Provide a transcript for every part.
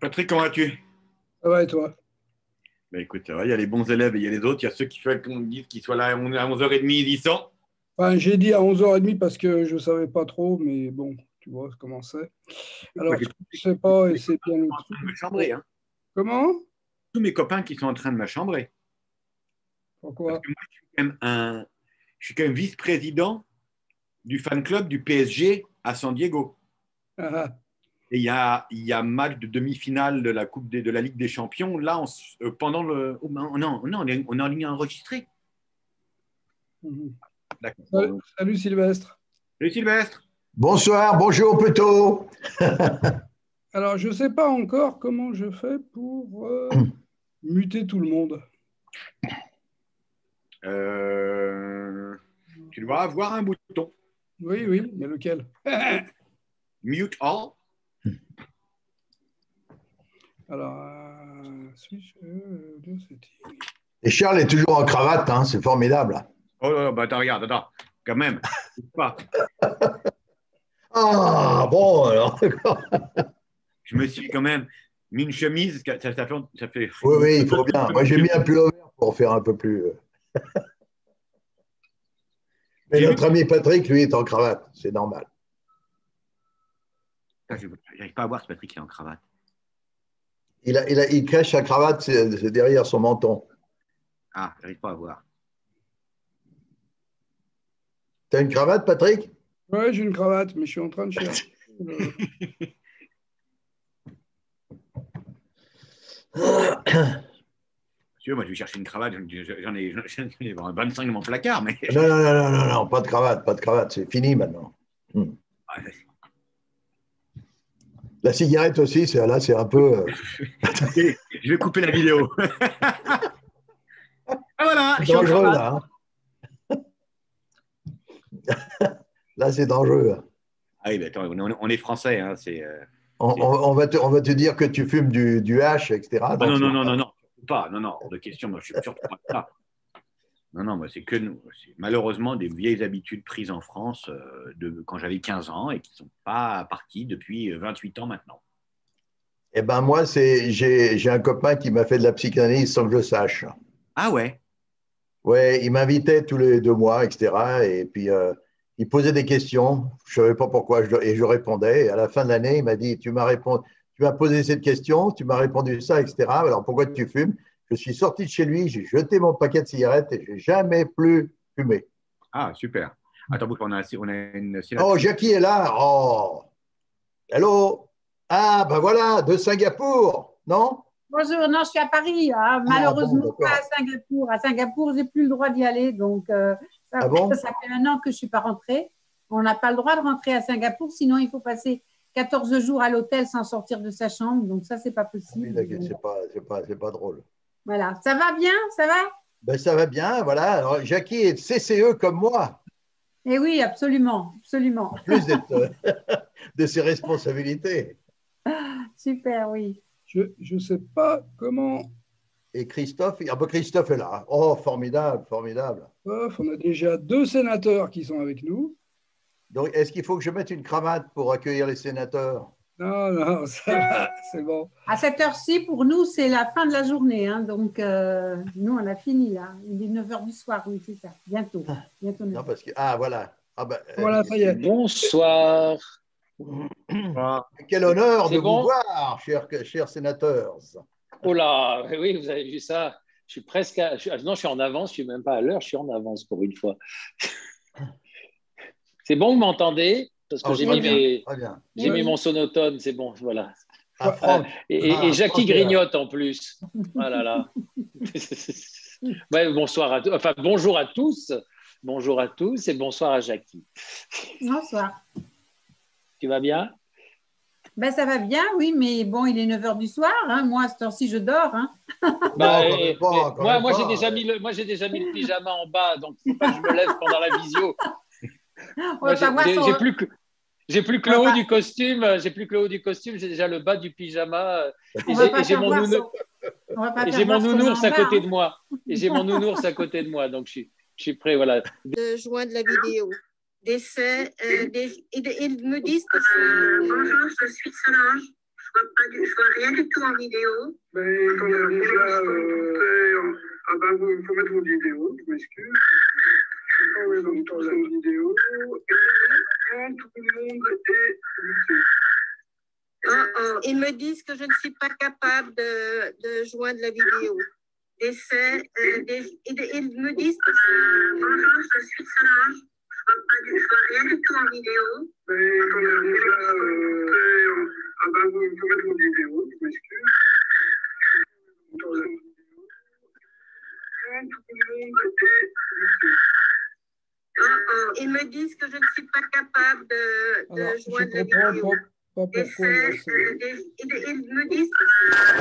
Patrick, comment vas-tu? Ça va et toi? Ben écoute, ça va, il y a les bons élèves et il y a les autres. Il y a ceux qui veulent qu'on dise qu'ils soient là à 11h30, ils y sont. Enfin, j'ai dit à 11h30 parce que je ne savais pas trop, mais bon, tu vois comment c'est. Moi, Alors, j'ai ce que je ne sais pas, et mes c'est copains bien qui le sont en truc. train de me chambrer, hein. Comment? Tous mes copains qui sont en train de me chambrer. Parce Pourquoi? que moi, je suis quand même vice-président du fan club du PSG à San Diego. Ah, Et il y a match de demi-finale de la de la Ligue des Champions. Là, pendant le. Oh, ben, non, non, on est en ligne enregistrée. mhm. D'accord. Salut, Bon. salut, Sylvestre. Salut Sylvestre. Bonsoir, bonjour plutôt. Alors, je ne sais pas encore comment je fais pour muter tout le monde. Tu dois avoir un bouton. Oui, oui, mais lequel? Mute all. Alors, setting. Et Charles est toujours en cravate, hein, c'est formidable. Oh là là, bah attends, regarde, attends, quand même. Pas. Ah, bon, alors. Je me suis quand même mis une chemise, ça fait Oui, oui, il faut bien. Moi, j'ai mis un pullover pour faire un peu plus. Mais J'ai vu. notre ami Patrick, lui, est en cravate, c'est normal. J'arrive pas à voir ce Patrick qui est en cravate. Il cache sa cravate, c'est derrière son menton. Ah, j'arrive pas à voir. T'as une cravate, Patrick? Ouais, j'ai une cravate, mais je suis en train de chercher. Tu vois, moi, je vais chercher une cravate, j'en ai 25 dans mon placard, mais. Non, non, non, non, non, non, pas de cravate, c'est fini maintenant. La cigarette aussi, là, c'est un peu. Je vais couper la vidéo. Ah voilà, je suis en Dangereux, cravate. là. Là, c'est dangereux. Ah oui, mais attends, on est français, hein, c'est. On va te dire que tu fumes du hash, etc. Ah Donc non, non, non, non, non, surtout pas. Non, non, hors de question. Moi, je suis surtout pas ça. Non, non, moi, c'est que nous. C'est malheureusement des vieilles habitudes prises en France quand j'avais 15 ans et qui ne sont pas parties depuis 28 ans maintenant. eh ben moi, j'ai un copain qui m'a fait de la psychanalyse sans que je sache. Ah ouais? Ouais, il m'invitait tous les 2 mois, etc. Et puis, il posait des questions. Je ne savais pas pourquoi, et je répondais. Et à la fin de l'année, il m'a dit, tu m'as posé cette question, tu m'as répondu ça, etc. Alors, pourquoi tu fumes? Je suis sorti de chez lui, j'ai jeté mon paquet de cigarettes et je n'ai jamais plus fumé. Ah, super. Attends, on a une Oh, sénatrice. Jackie est là. Oh, hello. Ah, ben voilà, de Singapour, non? Bonjour, non, je suis à Paris. Ah, Ah bon, malheureusement, pas à d'accord. Singapour. À Singapour, j'ai plus le droit d'y aller. Donc, Ah bon? ça fait 1 an que je ne suis pas rentrée. On n'a pas le droit de rentrer à Singapour, sinon il faut passer 14 jours à l'hôtel sans sortir de sa chambre. Donc, ça, c'est pas Oui, possible. d'accord, Donc, c'est pas drôle. voilà. Ça va bien? Ça va? Ben, ça va bien, voilà. Alors, Jackie est CCE comme moi, Eh oui, absolument. Absolument. en plus de ses responsabilités. Super, oui. Je ne sais pas comment. Et Christophe, ah ben Christophe est là. Oh, formidable, formidable. On a déjà 2 sénateurs qui sont avec nous. Donc, est-ce qu'il faut que je mette une cravate pour accueillir les sénateurs? Non, non, ça va, c'est bon. À cette heure-ci, pour nous, c'est la fin de la journée. Hein. Donc, nous, on a fini là. Il est 9 heures du soir, oui, c'est ça. Bientôt. Bientôt 9 Non, heures. parce que, ah, voilà. Ah ben, Voilà, ça y est. Bonsoir. Ah, quel honneur de C'est vous bon? voir, chers sénateurs. Oh là, oui, vous avez vu ça. Je suis presque non, je suis en avance, je suis même pas à l'heure, je suis en avance pour une fois. C'est bon, vous m'entendez? Parce que Oh, Eh oui, très bien. j'ai eh mis oui. mon sonotone, c'est bon, voilà. Ah, Euh, Franck, et Jackie Franck est là. grignote en plus. Ah là là. Ouais, bonsoir à tous. Enfin, bonjour à tous. Bonjour à tous et bonsoir à Jackie. Bonsoir. Tu vas bien? Ben, ça va bien, oui, mais bon, il est 9 heures du soir. Hein. Moi, à cette heure-ci, je dors. Hein. Bah, Non, quand même pas, quand même moi, pas. j'ai déjà mis le pyjama en bas, donc il ne faut pas que je me lève pendant la visio. On Moi, va pas voir son. j'ai plus que On le va haut pas, du costume, j'ai déjà le bas du pyjama on va pas et j'ai faire mon voir nounours, son. On va pas et faire j'ai mon voir ce qu'on a nounours en à bas. côté Hein. de moi. Et j'ai mon nounours à côté de moi, donc je suis prêt, voilà. De joindre la vidéo. Ils me disent que c'est. Bonjour, je suis Solange. Je vois rien du tout en vidéo. Ben, il y a déjà. Ah ben, il faut mettre vos vidéos, je m'excuse. Ah oui, donc dans une vidéo. Et tout le monde est muté. Ils me disent que je ne suis pas capable de joindre la vidéo. Ils me disent que bonjour, je suis Solange. Je vois rien du tout en vidéo. Mais il y a déjà. Ah ben, il faut mettre vos vidéos, je m'excuse. Dans une vidéo. Et tout le monde est muté. Ils me disent que je ne suis pas capable de joindre la vidéo. Pas pourquoi. Ils me disent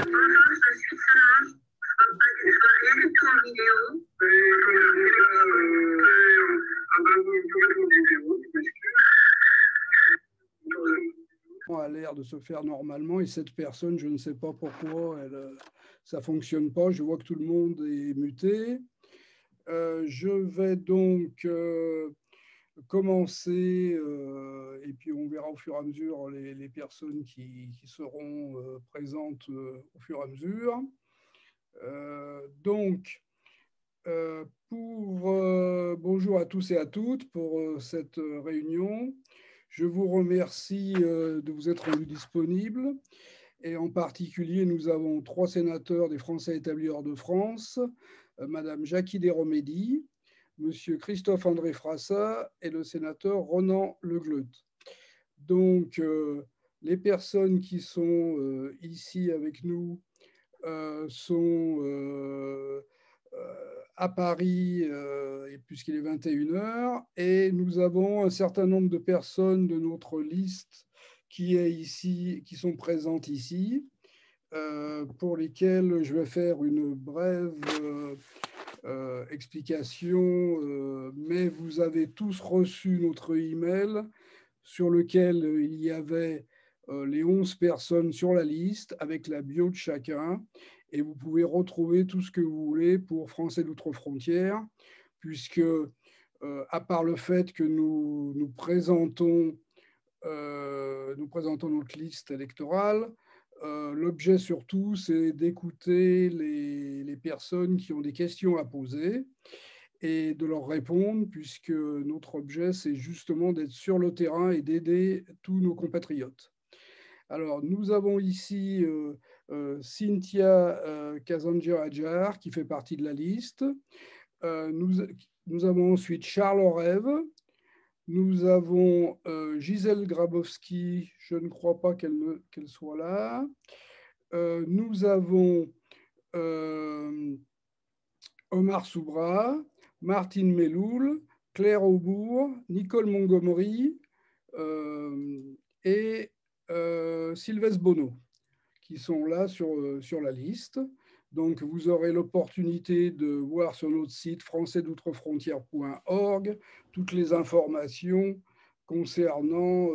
bonjour, je suis Solange. Je vois rien du tout en vidéo. Mais il y a déjà. Ah ben, il faut mettre vos vidéos, je m'excuse. Dans une vidéo. A l'air de se faire normalement et cette personne, je ne sais pas pourquoi, ça ne fonctionne pas. Je vois que tout le monde est muté. Je vais donc commencer et puis on verra au fur et à mesure les personnes qui seront présentes au fur et à mesure. Bonjour à tous et à toutes pour cette réunion. Je vous remercie de vous être rendus disponibles. Et en particulier, nous avons 3 sénateurs des Français établis hors de France, Madame Jackie Desromédy, Monsieur Christophe-André Frassa et le sénateur Ronan Le Gleut. Donc, les personnes qui sont ici avec nous sont à Paris, puisqu'il est 21h, et nous avons un certain nombre de personnes de notre liste qui sont présentes ici, pour lesquelles je vais faire une brève explication, mais vous avez tous reçu notre email sur lequel il y avait les 11 personnes sur la liste avec la bio de chacun, et vous pouvez retrouver tout ce que vous voulez pour Français d'outre-frontière, puisque à part le fait que nous présentons notre liste électorale, l'objet surtout, c'est d'écouter les personnes qui ont des questions à poser et de leur répondre, puisque notre objet, c'est justement d'être sur le terrain et d'aider tous nos compatriotes. Alors, nous avons ici Cynthia Kazanjian-Adjar, qui fait partie de la liste. Nous avons ensuite Charles Orève. Nous avons Gisèle Grabowski, je ne crois pas qu'elle soit là. Nous avons Omar Soubra, Martine Meloul, Claire Aubourg, Nicole Montgomery et Sylvestre Bonneau, qui sont là sur la liste. Donc, vous aurez l'opportunité de voir sur notre site françaisdoutrefrontières.org toutes les informations concernant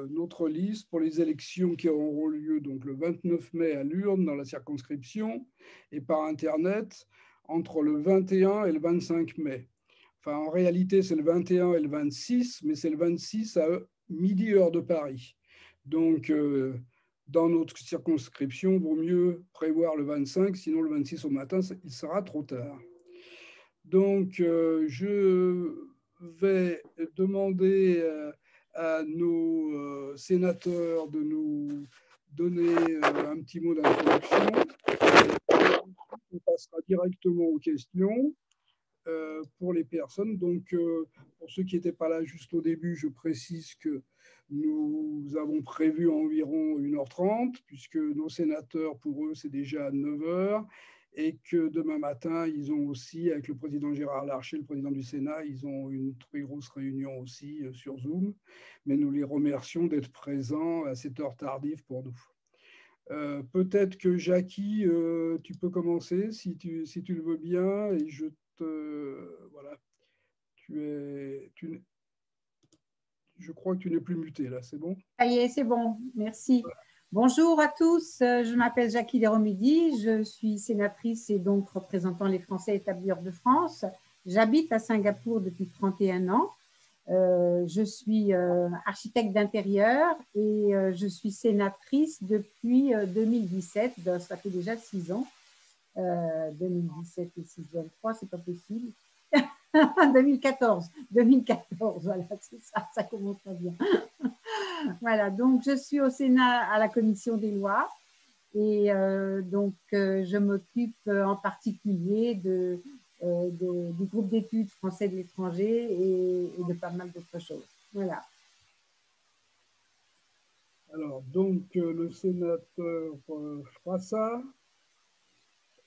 notre liste pour les élections qui auront lieu donc, le 29 mai à l'urne dans la circonscription et par Internet entre le 21 et le 25 mai. Enfin, en réalité, c'est le 21 et le 26, mais c'est le 26 à midi heure de Paris. Donc, dans notre circonscription, il vaut mieux prévoir le 25, sinon le 26 au matin, il sera trop tard. Donc, je vais demander à nos sénateurs de nous donner un petit mot d'introduction. On passera directement aux questions pour les personnes. Donc, pour ceux qui n'étaient pas là juste au début, je précise que nous avons prévu environ 1h30, puisque nos sénateurs, pour eux, c'est déjà à 9h, et que demain matin, ils ont aussi, avec le président Gérard Larcher, le président du Sénat, ils ont une très grosse réunion aussi sur Zoom, mais nous les remercions d'être présents à cette heure tardive pour nous. Peut-être que Jackie, tu peux commencer si tu le veux bien, et voilà, je crois que tu n'es plus muté là, c'est bon? Ça y est, c'est bon, merci. Bonjour à tous, je m'appelle Jackie Desromédy, je suis sénatrice et donc représentant les Français établis hors de France. J'habite à Singapour depuis 31 ans Je suis architecte d'intérieur et je suis sénatrice depuis 2017. Ça fait déjà 6 ans. 2017 et 6, 23, c'est pas possible. 2014, voilà, c'est ça, ça commence pas bien. Voilà, donc je suis au Sénat à la commission des lois et donc je m'occupe en particulier du groupe d'études français de l'étranger et de pas mal d'autres choses. Voilà. Alors, donc, le sénateur Frassa,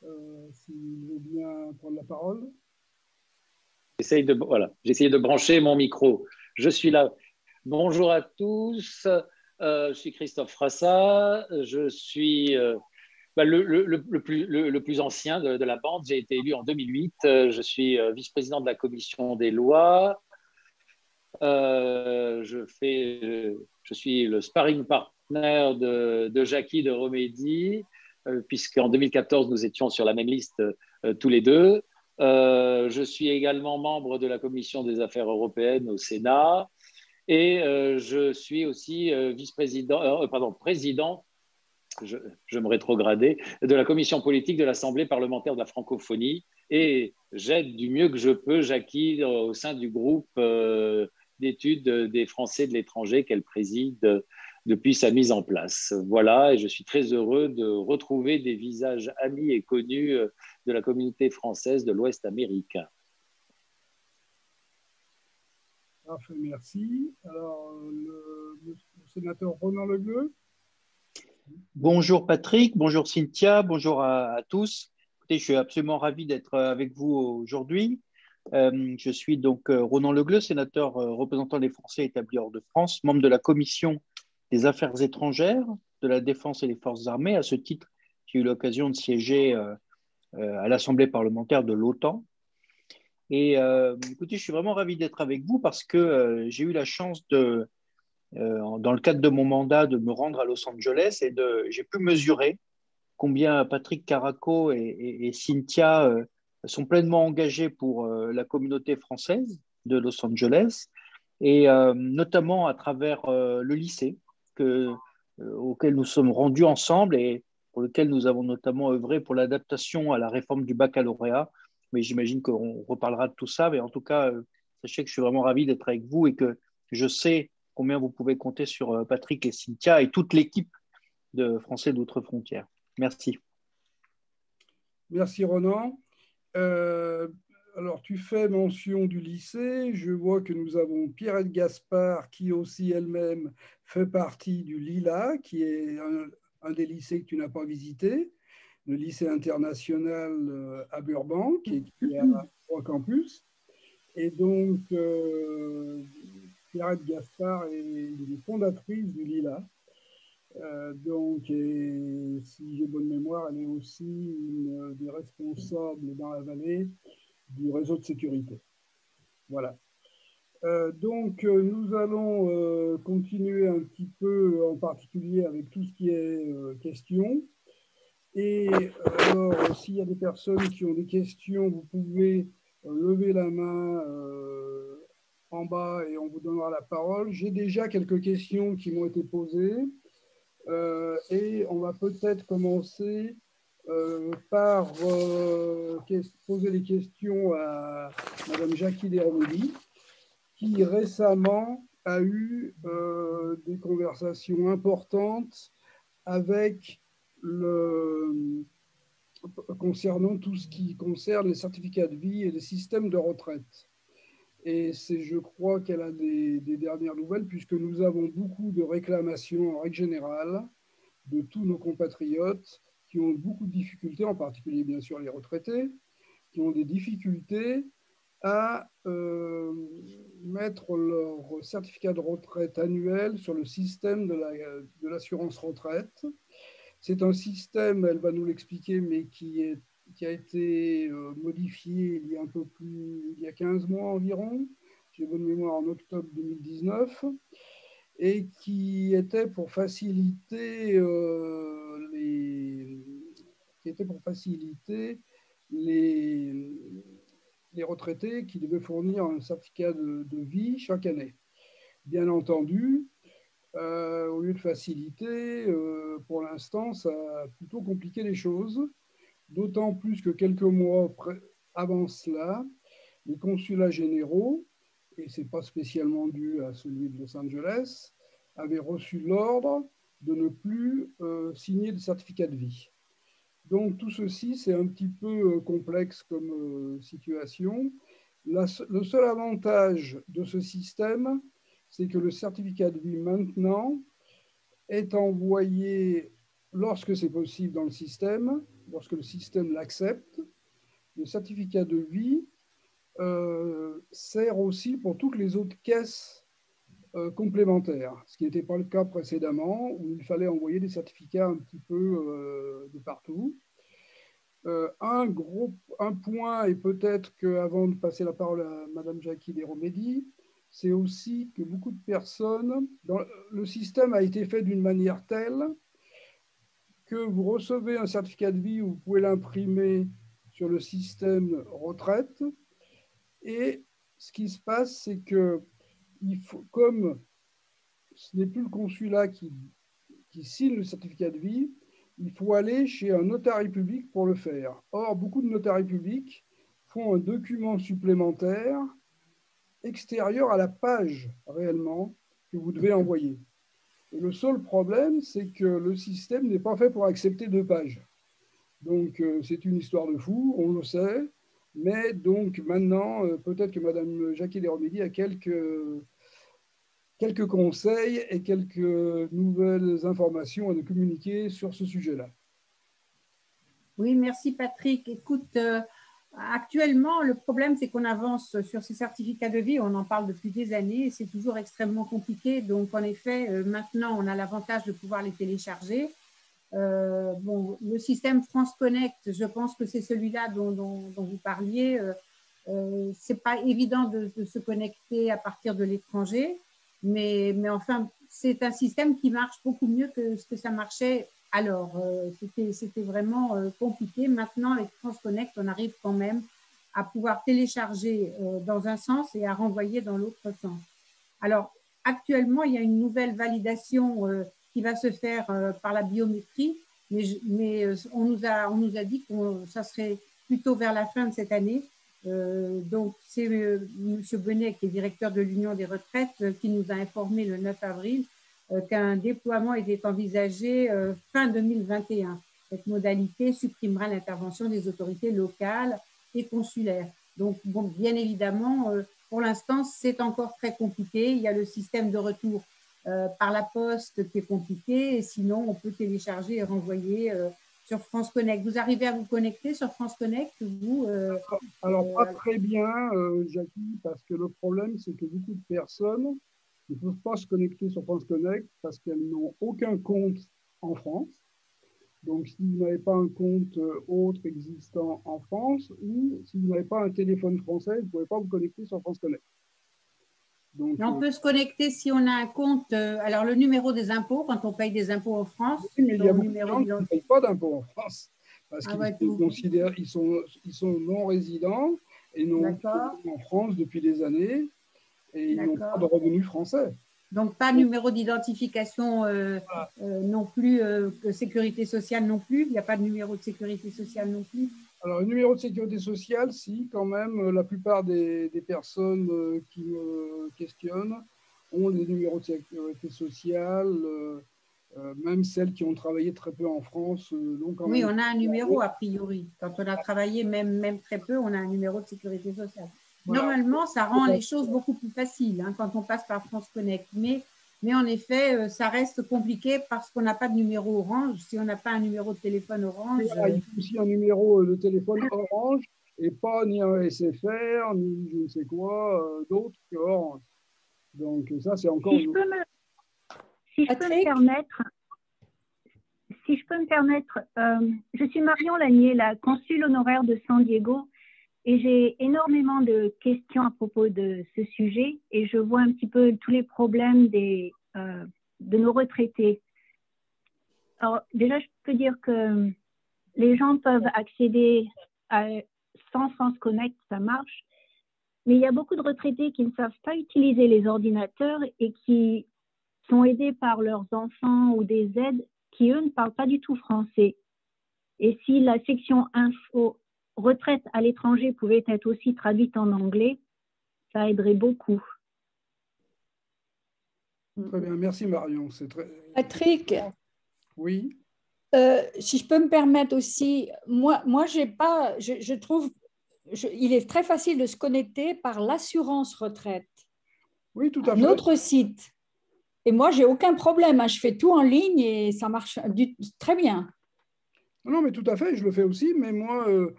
s'il veut bien prendre la parole. Voilà, j'ai essayé de brancher mon micro. Je suis là. Bonjour à tous. Je suis Christophe Frassa. Je suis le plus ancien de la bande. J'ai été élu en 2008. Je suis vice-président de la commission des lois. Je suis le sparring partner de Jackie de Romédy, puisqu'en 2014, nous étions sur la même liste tous les deux. Je suis également membre de la commission des affaires européennes au Sénat et je suis aussi président, je me rétrogradais, de la commission politique de l'Assemblée parlementaire de la francophonie et j'aide du mieux que je peux Jackie au sein du groupe d'études des Français de l'étranger qu'elle préside depuis sa mise en place. Voilà, et je suis très heureux de retrouver des visages amis et connus de la communauté française de l'Ouest américain. Parfait, merci. Alors, le sénateur Ronan Le Gleut. Bonjour Patrick, bonjour Cynthia, bonjour à tous. Écoutez, je suis absolument ravi d'être avec vous aujourd'hui. Je suis donc Ronan Le Gleut, sénateur représentant les Français établis hors de France, membre de la commission des affaires étrangères, de la défense et des forces armées. À ce titre, j'ai eu l'occasion de siéger à l'Assemblée parlementaire de l'OTAN. Et écoutez, je suis vraiment ravi d'être avec vous parce que j'ai eu la chance dans le cadre de mon mandat, de me rendre à Los Angeles et j'ai pu mesurer combien Patrick Caraco et Cynthia sont pleinement engagés pour la communauté française de Los Angeles et notamment à travers le lycée auquel nous sommes rendus ensemble et pour lequel nous avons notamment œuvré pour l'adaptation à la réforme du baccalauréat. Mais j'imagine qu'on reparlera de tout ça. Mais en tout cas, sachez que je suis vraiment ravi d'être avec vous et que je sais combien vous pouvez compter sur Patrick et Cynthia et toute l'équipe de Français d'Outre-Frontières. Merci. Merci Ronan. Alors, tu fais mention du lycée. Je vois que nous avons Pierrette Gaspard, qui aussi elle-même fait partie du LILA, qui est un des lycées que tu n'as pas visité, le lycée international à Burbank, qui a 3 campus. Et donc, Pierrette Gaspard est une fondatrice du LILA. Donc, et si j'ai bonne mémoire, elle est aussi une des responsables dans la vallée du réseau de sécurité. Voilà. Donc, nous allons continuer un petit peu, en particulier avec tout ce qui est questions. Et alors, s'il y a des personnes qui ont des questions, vous pouvez lever la main en bas et on vous donnera la parole. J'ai déjà quelques questions qui m'ont été posées. Et on va peut-être commencer par poser des questions à Madame Jackie Desromédy, qui récemment a eu des conversations importantes avec concernant tout ce qui concerne les certificats de vie et les systèmes de retraite. Et je crois qu'elle a des dernières nouvelles, puisque nous avons beaucoup de réclamations en règle générale de tous nos compatriotes qui ont beaucoup de difficultés, en particulier bien sûr les retraités, qui ont des difficultés à mettre leur certificat de retraite annuel sur le système de l'assurance retraite. C'est un système, elle va nous l'expliquer, mais qui a été modifié il y a 15 mois environ, j'ai bonne mémoire en octobre 2019, et qui était pour faciliter les retraités qui devaient fournir un certificat de vie chaque année. Bien entendu, au lieu de faciliter, pour l'instant, ça a plutôt compliqué les choses, d'autant plus que quelques mois avant cela, les consulats généraux, et ce n'est pas spécialement dû à celui de Los Angeles, avaient reçu l'ordre de ne plus signer de certificat de vie. Donc tout ceci, c'est un petit peu complexe comme situation. Le seul avantage de ce système, c'est que le certificat de vie maintenant est envoyé lorsque c'est possible dans le système, lorsque le système l'accepte. Le certificat de vie sert aussi pour toutes les autres caisses complémentaires, ce qui n'était pas le cas précédemment, où il fallait envoyer des certificats un petit peu de partout. Un point, et peut-être qu'avant de passer la parole à Madame Jackie Desromédy, c'est aussi que beaucoup de personnes, le système a été fait d'une manière telle que vous recevez un certificat de vie, vous pouvez l'imprimer sur le système retraite, et ce qui se passe, c'est que comme ce n'est plus le consulat qui signe le certificat de vie, il faut aller chez un notariat public pour le faire. Or, beaucoup de notariats publics font un document supplémentaire extérieur à la page réellement que vous devez envoyer. Et le seul problème, c'est que le système n'est pas fait pour accepter 2 pages. Donc, c'est une histoire de fou, on le sait. Mais donc, maintenant, peut-être que Mme Jackie Desromédy a quelques conseils et quelques nouvelles informations à nous communiquer sur ce sujet-là. Oui, merci Patrick. Écoute, actuellement, le problème, c'est qu'on avance sur ces certificats de vie, on en parle depuis des années et c'est toujours extrêmement compliqué. Donc, en effet, maintenant, on a l'avantage de pouvoir les télécharger. Bon, le système France Connect, je pense que c'est celui-là dont vous parliez. C'est pas évident de se connecter à partir de l'étranger, mais enfin, c'est un système qui marche beaucoup mieux que ce que ça marchait alors. C'était vraiment compliqué. Maintenant, avec France Connect, on arrive quand même à pouvoir télécharger dans un sens et à renvoyer dans l'autre sens. Alors, actuellement, il y a une nouvelle validation qui va se faire par la biométrie, mais on nous a dit que ça serait plutôt vers la fin de cette année. Donc, c'est M. Bonnet, qui est directeur de l'Union des retraites, qui nous a informé le 9 avril qu'un déploiement était envisagé fin 2021. Cette modalité supprimera l'intervention des autorités locales et consulaires. Donc, bon, bien évidemment, pour l'instant, c'est encore très compliqué. Il y a le système de retour par la poste qui est compliqué. Et sinon, on peut télécharger et renvoyer sur France Connect. Vous arrivez à vous connecter sur France Connect, vous Alors, pas très bien, Jackie, parce que le problème, c'est que beaucoup de personnes ne peuvent pas se connecter sur France Connect parce qu'elles n'ont aucun compte en France. Donc, si vous n'avez pas un compte autre existant en France, ou si vous n'avez pas un téléphone français, vous ne pouvez pas vous connecter sur France Connect. Donc, on peut se connecter si on a un compte. Alors, le numéro des impôts, quand on paye des impôts en France. Oui, mais il y a beaucoup de gens qui ne payent pas d'impôts en France parce qu'ils sont non-résidents et n'ont pas en France depuis des années et ils n'ont pas de revenus français. Donc, pas numéro d'identification non plus, sécurité sociale non plus. Il n'y a pas de numéro de sécurité sociale non plus. Alors, le numéro de sécurité sociale, si, quand même, la plupart des personnes qui me questionnent ont des numéros de sécurité sociale, même celles qui ont travaillé très peu en France. Oui, on a un numéro a priori. Quand on a travaillé même très peu, on a un numéro de sécurité sociale. Voilà. Normalement, ça rend les choses beaucoup plus faciles quand on passe par France Connect. Mais en effet, ça reste compliqué parce qu'on n'a pas de numéro Orange. Si on n'a pas un numéro de téléphone Orange… Voilà, il faut aussi un numéro de téléphone Orange et pas ni un SFR, ni je ne sais quoi, d'autre que Orange. Donc ça, c'est encore… Si je peux me permettre, je suis Marion Lanier, la consul honoraire de San Diego, et j'ai énormément de questions à propos de ce sujet, et je vois un petit peu tous les problèmes de nos retraités. Alors déjà, je peux dire que les gens peuvent accéder à sans France Connect, ça marche. Mais il y a beaucoup de retraités qui ne savent pas utiliser les ordinateurs et qui sont aidés par leurs enfants ou des aides qui, eux, ne parlent pas du tout français. Et si la section info retraite à l'étranger pouvait être aussi traduite en anglais, ça aiderait beaucoup. Très bien, merci Marion. Patrick, oui. Si je peux me permettre aussi, moi j'ai pas, je trouve, il est très facile de se connecter par l'assurance retraite. Oui, tout à fait. Notre site. Et moi, j'ai aucun problème. Je fais tout en ligne et ça marche très bien. Non, mais tout à fait, je le fais aussi. Mais moi,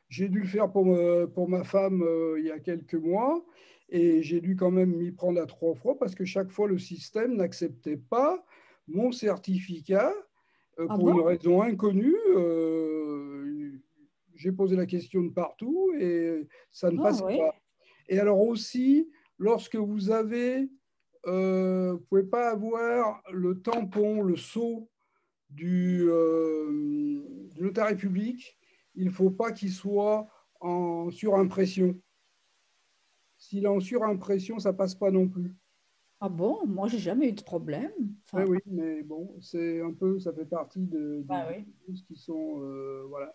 j'ai dû le faire pour ma femme il y a quelques mois. Et j'ai dû quand même m'y prendre à 3 fois parce que chaque fois, le système n'acceptait pas mon certificat pour une raison inconnue. J'ai posé la question de partout et ça ne passait pas. Et alors aussi, lorsque vous avez, vous ne pouvez pas avoir le tampon, le sceau du notariat public, il ne faut pas qu'il soit en surimpression. S'il est en surimpression, ça ne passe pas non plus. Ah bon? Moi, j'ai jamais eu de problème. Enfin, oui, mais bon, c'est un peu, ça fait partie des choses qui sont, voilà.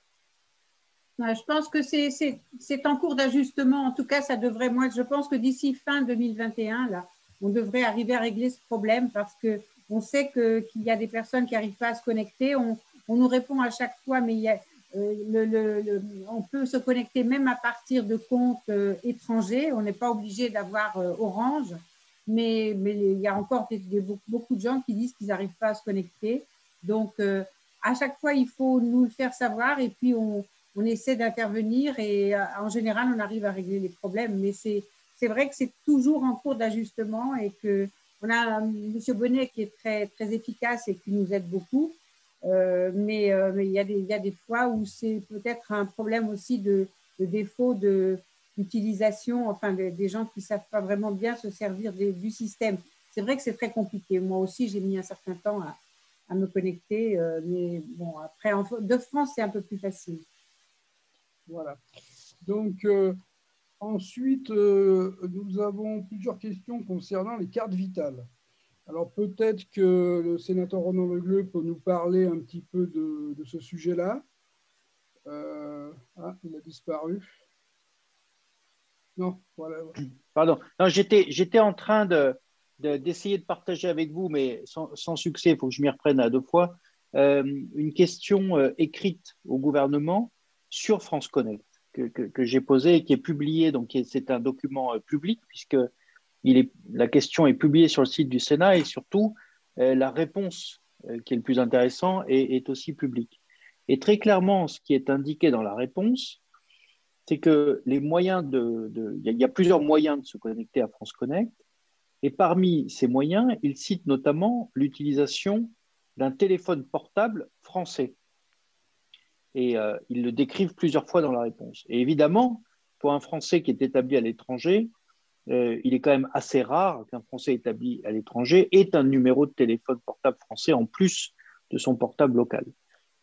Ouais, je pense que c'est en cours d'ajustement. En tout cas, ça devrait, moi, je pense que d'ici fin 2021, là, on devrait arriver à régler ce problème parce qu'on sait qu'il y a des personnes qui n'arrivent pas à se connecter. On nous répond à chaque fois, mais il y a, on peut se connecter même à partir de comptes étrangers. On n'est pas obligé d'avoir Orange, mais il y a encore beaucoup de gens qui disent qu'ils n'arrivent pas à se connecter. Donc, à chaque fois, il faut nous le faire savoir et puis on essaie d'intervenir et en général, on arrive à régler les problèmes. Mais c'est vrai que c'est toujours en cours d'ajustement et qu'on a M. Bonnet qui est très, très efficace et qui nous aide beaucoup. Mais il y a des fois où c'est peut-être un problème aussi de défaut d'utilisation, enfin des gens qui ne savent pas vraiment bien se servir du système. C'est vrai que c'est très compliqué. Moi aussi, j'ai mis un certain temps à me connecter, mais bon, après, de France, c'est un peu plus facile. Voilà. Donc, ensuite, nous avons plusieurs questions concernant les cartes vitales. Alors, peut-être que le sénateur Ronan Le Gleut peut nous parler un petit peu de ce sujet-là. Il a disparu. Non, voilà. Pardon. Non, j'étais en train d'essayer de partager avec vous, mais sans succès, il faut que je m'y reprenne à 2 fois, une question écrite au gouvernement sur France Connect que j'ai posée et qui est publiée. Donc, c'est un document public puisque la question est publiée sur le site du Sénat et surtout, la réponse qui est le plus intéressant est aussi publique. Et très clairement, ce qui est indiqué dans la réponse, c'est que les moyens il y a plusieurs moyens de se connecter à France Connect. Et parmi ces moyens, il cite notamment l'utilisation d'un téléphone portable français. Et ils le décrivent plusieurs fois dans la réponse. Et évidemment, pour un Français qui est établi à l'étranger, il est quand même assez rare qu'un Français établi à l'étranger ait un numéro de téléphone portable français en plus de son portable local.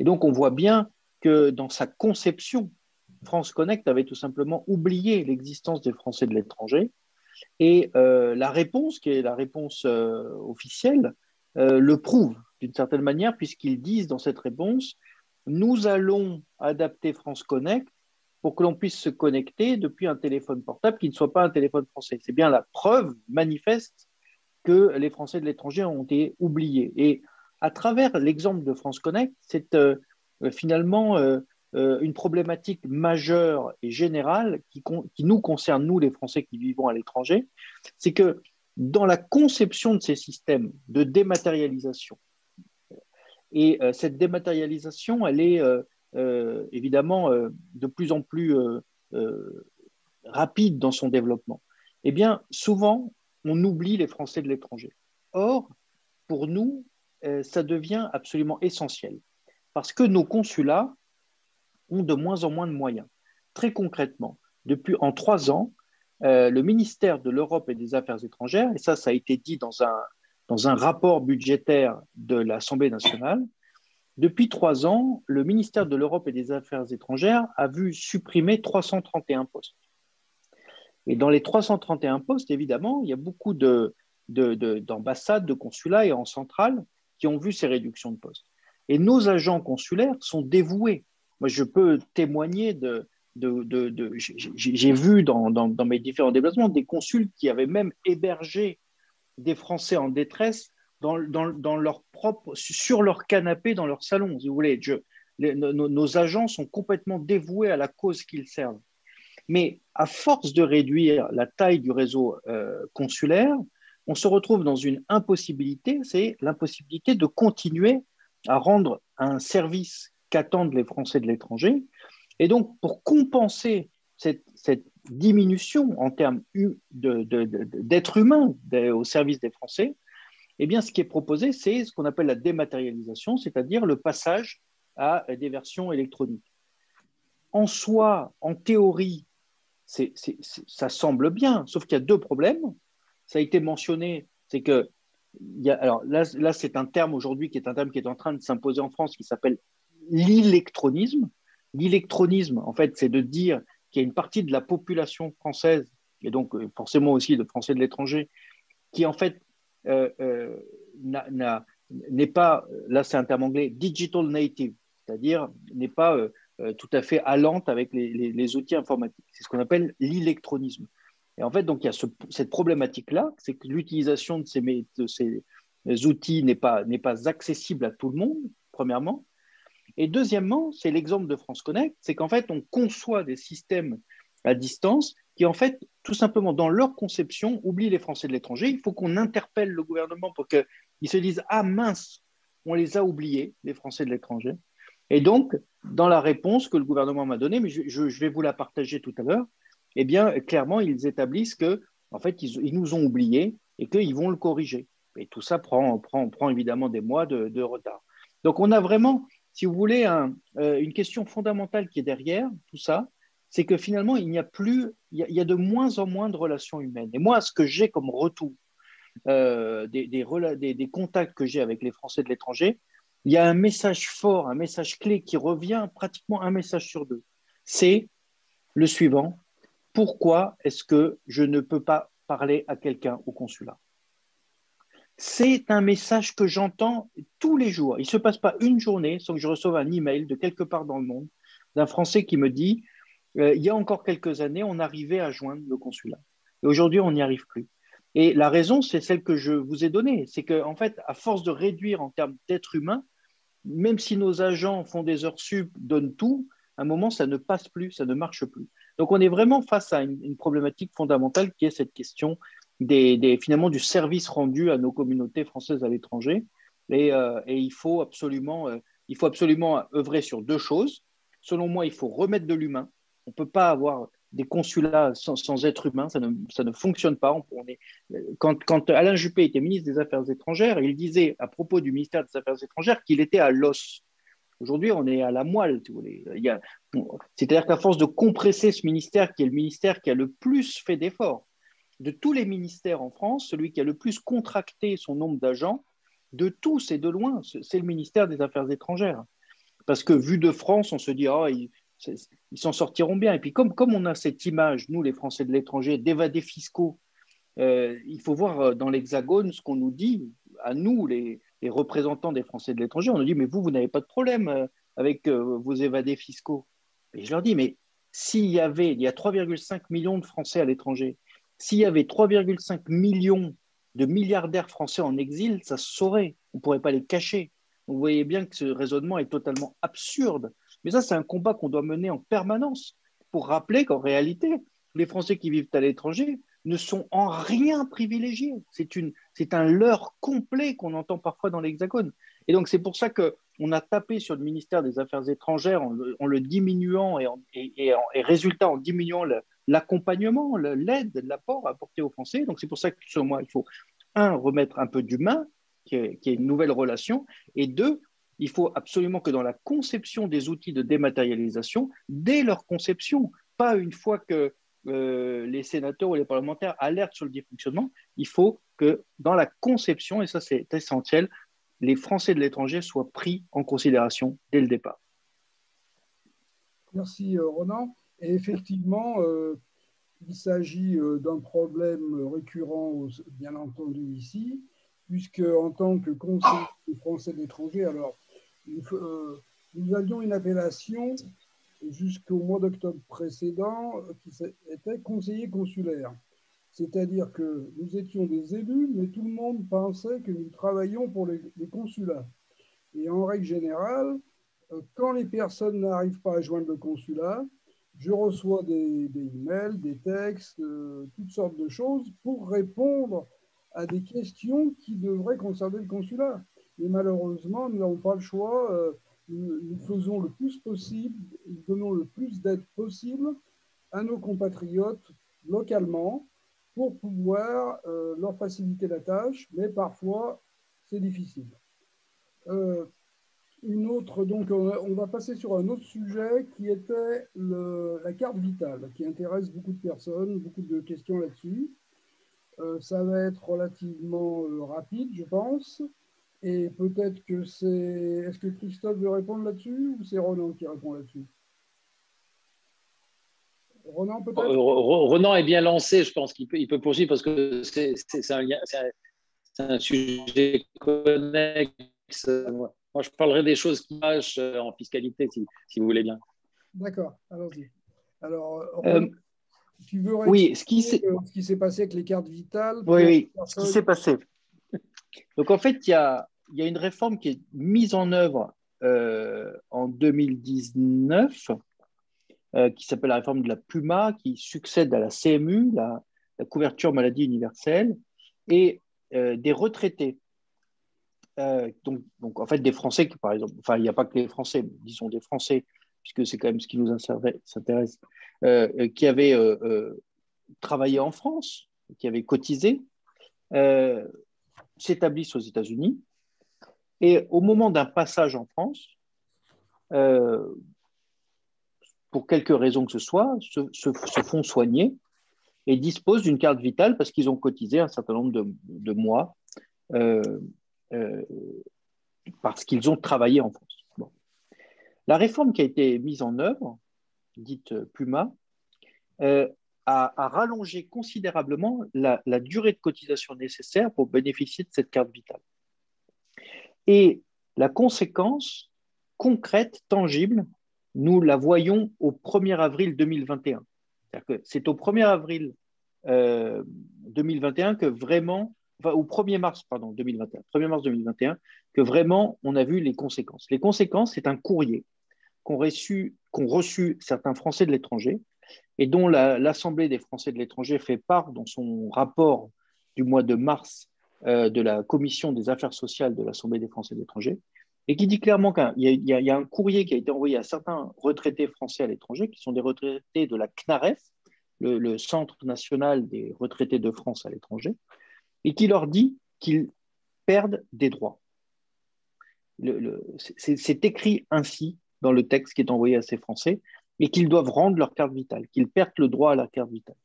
Et donc, on voit bien que dans sa conception, France Connect avait tout simplement oublié l'existence des Français de l'étranger. Et la réponse, qui est la réponse officielle, le prouve d'une certaine manière, puisqu'ils disent dans cette réponse, nous allons adapter France Connect pour que l'on puisse se connecter depuis un téléphone portable qui ne soit pas un téléphone français. C'est bien la preuve manifeste que les Français de l'étranger ont été oubliés. Et à travers l'exemple de France Connect, c'est finalement une problématique majeure et générale qui nous concerne, nous les Français qui vivons à l'étranger, c'est que dans la conception de ces systèmes de dématérialisation, et cette dématérialisation, elle est évidemment de plus en plus rapide dans son développement, eh bien, souvent, on oublie les Français de l'étranger. Or, pour nous, ça devient absolument essentiel, parce que nos consulats ont de moins en moins de moyens. Très concrètement, en 3 ans, le ministère de l'Europe et des Affaires étrangères, et ça a été dit dans un rapport budgétaire de l'Assemblée nationale, Depuis 3 ans, le ministère de l'Europe et des Affaires étrangères a vu supprimer 331 postes. Et dans les 331 postes, évidemment, il y a beaucoup d'ambassades, de consulats et en centrale qui ont vu ces réductions de postes. Et nos agents consulaires sont dévoués. Moi, je peux témoigner j'ai vu dans mes différents déplacements des consuls qui avaient même hébergé des Français en détresse sur leur canapé, dans leur salon, si vous voulez. Nos agents sont complètement dévoués à la cause qu'ils servent. Mais à force de réduire la taille du réseau consulaire, on se retrouve dans une impossibilité, c'est l'impossibilité de continuer à rendre un service qu'attendent les Français de l'étranger. Et donc, pour compenser cette diminution en termes d'êtres humains au service des Français, eh bien, ce qui est proposé, c'est ce qu'on appelle la dématérialisation, c'est-à-dire le passage à des versions électroniques. En soi, en théorie, ça semble bien, sauf qu'il y a 2 problèmes. Ça a été mentionné, c'est que, alors là c'est un terme aujourd'hui qui est un terme qui est en train de s'imposer en France, qui s'appelle l'électronisme. L'électronisme, en fait, c'est de dire qu'il y a une partie de la population française, et donc forcément aussi de Français de l'étranger, qui en fait n'est pas, là c'est un terme anglais, digital native, c'est-à-dire n'est pas tout à fait allante avec les outils informatiques. C'est ce qu'on appelle l'électronisme. Et en fait, donc, il y a cette problématique-là, c'est que l'utilisation de ces outils n'est pas accessible à tout le monde, premièrement. Et deuxièmement, c'est l'exemple de France Connect, c'est qu'en fait, on conçoit des systèmes à distance qui, en fait, tout simplement, dans leur conception, oublient les Français de l'étranger. Il faut qu'on interpelle le gouvernement pour qu'ils se disent « Ah mince, on les a oubliés, les Français de l'étranger ». Et donc, dans la réponse que le gouvernement m'a donnée, mais je vais vous la partager tout à l'heure, eh bien, clairement, ils établissent que, en fait, ils nous ont oubliés et qu'ils vont le corriger. Et tout ça prend évidemment des mois de retard. Donc, on a vraiment, si vous voulez, une question fondamentale qui est derrière tout ça, c'est que finalement, il y a de moins en moins de relations humaines. Et moi, ce que j'ai comme retour des contacts que j'ai avec les Français de l'étranger, il y a un message fort, un message clé qui revient pratiquement un message sur 2. C'est le suivant: pourquoi est-ce que je ne peux pas parler à quelqu'un au consulat? C'est un message que j'entends tous les jours. Il ne se passe pas une journée sans que je reçoive un email de quelque part dans le monde d'un Français qui me dit il y a encore quelques années, on arrivait à joindre le consulat. Et aujourd'hui, on n'y arrive plus. Et la raison, c'est celle que je vous ai donnée. C'est qu'en fait, à force de réduire en termes d'êtres humains, même si nos agents font des heures sup, donnent tout, à un moment, ça ne passe plus, ça ne marche plus. Donc, on est vraiment face à une problématique fondamentale qui est cette question finalement du service rendu à nos communautés françaises à l'étranger. Et il faut absolument œuvrer sur 2 choses. Selon moi, il faut remettre de l'humain. On ne peut pas avoir des consulats sans être humain, ça ne fonctionne pas. Quand Alain Juppé était ministre des Affaires étrangères, il disait à propos du ministère des Affaires étrangères qu'il était à l'os. Aujourd'hui, on est à la moelle, si vous voulez. C'est-à-dire qu'à force de compresser ce ministère, qui est le ministère qui a le plus fait d'efforts, de tous les ministères en France, celui qui a le plus contracté son nombre d'agents, de tous et de loin, c'est le ministère des Affaires étrangères. Parce que vu de France, on se dit « ils s'en sortiront bien ». Et puis comme on a cette image, nous les Français de l'étranger, d'évadés fiscaux, il faut voir dans l'Hexagone ce qu'on nous dit, à nous les représentants des Français de l'étranger. On nous dit « mais vous n'avez pas de problème avec vos évadés fiscaux ». Et je leur dis « mais il y a 3,5 millions de Français à l'étranger, s'il y avait 3,5 millions de milliardaires français en exil, ça se saurait, on ne pourrait pas les cacher ». Vous voyez bien que ce raisonnement est totalement absurde. Mais ça, c'est un combat qu'on doit mener en permanence pour rappeler qu'en réalité, les Français qui vivent à l'étranger ne sont en rien privilégiés. C'est un leurre complet qu'on entend parfois dans l'Hexagone. Et donc, c'est pour ça qu'on a tapé sur le ministère des Affaires étrangères en le diminuant et résultat, en diminuant l'accompagnement, l'aide, l'apport apporté aux Français. Donc, c'est pour ça que, selon moi, il faut, remettre un peu d'humain, qui est une nouvelle relation, et 2, il faut absolument que dans la conception des outils de dématérialisation, dès leur conception, pas une fois que les sénateurs ou les parlementaires alertent sur le dysfonctionnement, il faut que dans la conception, et ça c'est essentiel, les Français de l'étranger soient pris en considération dès le départ. Merci Ronan. Et effectivement, il s'agit d'un problème récurrent, bien entendu, ici, puisque en tant que conseiller des Français de l'étranger, alors, nous avions une appellation jusqu'au mois d'octobre précédent qui était conseiller consulaire. C'est-à-dire que nous étions des élus, mais tout le monde pensait que nous travaillions pour les consulats. Et en règle générale, quand les personnes n'arrivent pas à joindre le consulat, je reçois des emails, des textes, toutes sortes de choses pour répondre à des questions qui devraient concerner le consulat. Mais malheureusement, nous n'avons pas le choix. Nous faisons le plus possible, nous donnons le plus d'aide possible à nos compatriotes localement pour pouvoir leur faciliter la tâche, mais parfois, c'est difficile. Une autre, donc on va passer sur un autre sujet qui était la carte vitale, qui intéresse beaucoup de personnes, beaucoup de questions là-dessus. Ça va être relativement rapide, je pense. Et peut-être que c'est... Est-ce que Christophe veut répondre là-dessus ou c'est Ronan qui répond là-dessus? Ronan, peut-être? Ronan est bien lancé, je pense qu'il peut poursuivre parce que c'est un sujet connexe. Moi, je parlerai des choses qui marchent en fiscalité, si vous voulez bien. D'accord, allons-y. Alors, Ronan, tu veux oui, ce qui s'est passé avec les cartes vitales? Oui, ce qui s'est passé. Donc, en fait, il y a une réforme qui est mise en œuvre en 2019, qui s'appelle la réforme de la PUMA, qui succède à la CMU, la couverture maladie universelle, et des retraités. Donc, en fait, des Français qui, par exemple, enfin, il n'y a pas que les Français, mais disons des Français, puisque c'est quand même ce qui nous s'intéresse, qui avaient travaillé en France, qui avaient cotisé, s'établissent aux États-Unis, et au moment d'un passage en France, pour quelque raison que ce soit, se font soigner et disposent d'une carte vitale parce qu'ils ont cotisé un certain nombre de mois parce qu'ils ont travaillé en France. Bon. La réforme qui a été mise en œuvre, dite PUMA, a rallongé considérablement la durée de cotisation nécessaire pour bénéficier de cette carte vitale. Et la conséquence concrète, tangible, nous la voyons au 1er avril 2021. C'est-à-dire que c'est au 1er avril 2021 que vraiment, enfin au 1er mars, pardon, 2021, 1er mars 2021, que vraiment on a vu les conséquences. Les conséquences, c'est un courrier qu'ont reçu certains Français de l'étranger et dont l'Assemblée des Français de l'étranger fait part dans son rapport du mois de mars de la Commission des affaires sociales de l'Assemblée des Français de l'étranger, et qui dit clairement qu'il y a un courrier qui a été envoyé à certains retraités français à l'étranger, qui sont des retraités de la CNAREF, le Centre national des retraités de France à l'étranger, et qui leur dit qu'ils perdent des droits. C'est écrit ainsi dans le texte qui est envoyé à ces Français, et qu'ils doivent rendre leur carte vitale, qu'ils perdent le droit à la carte vitale.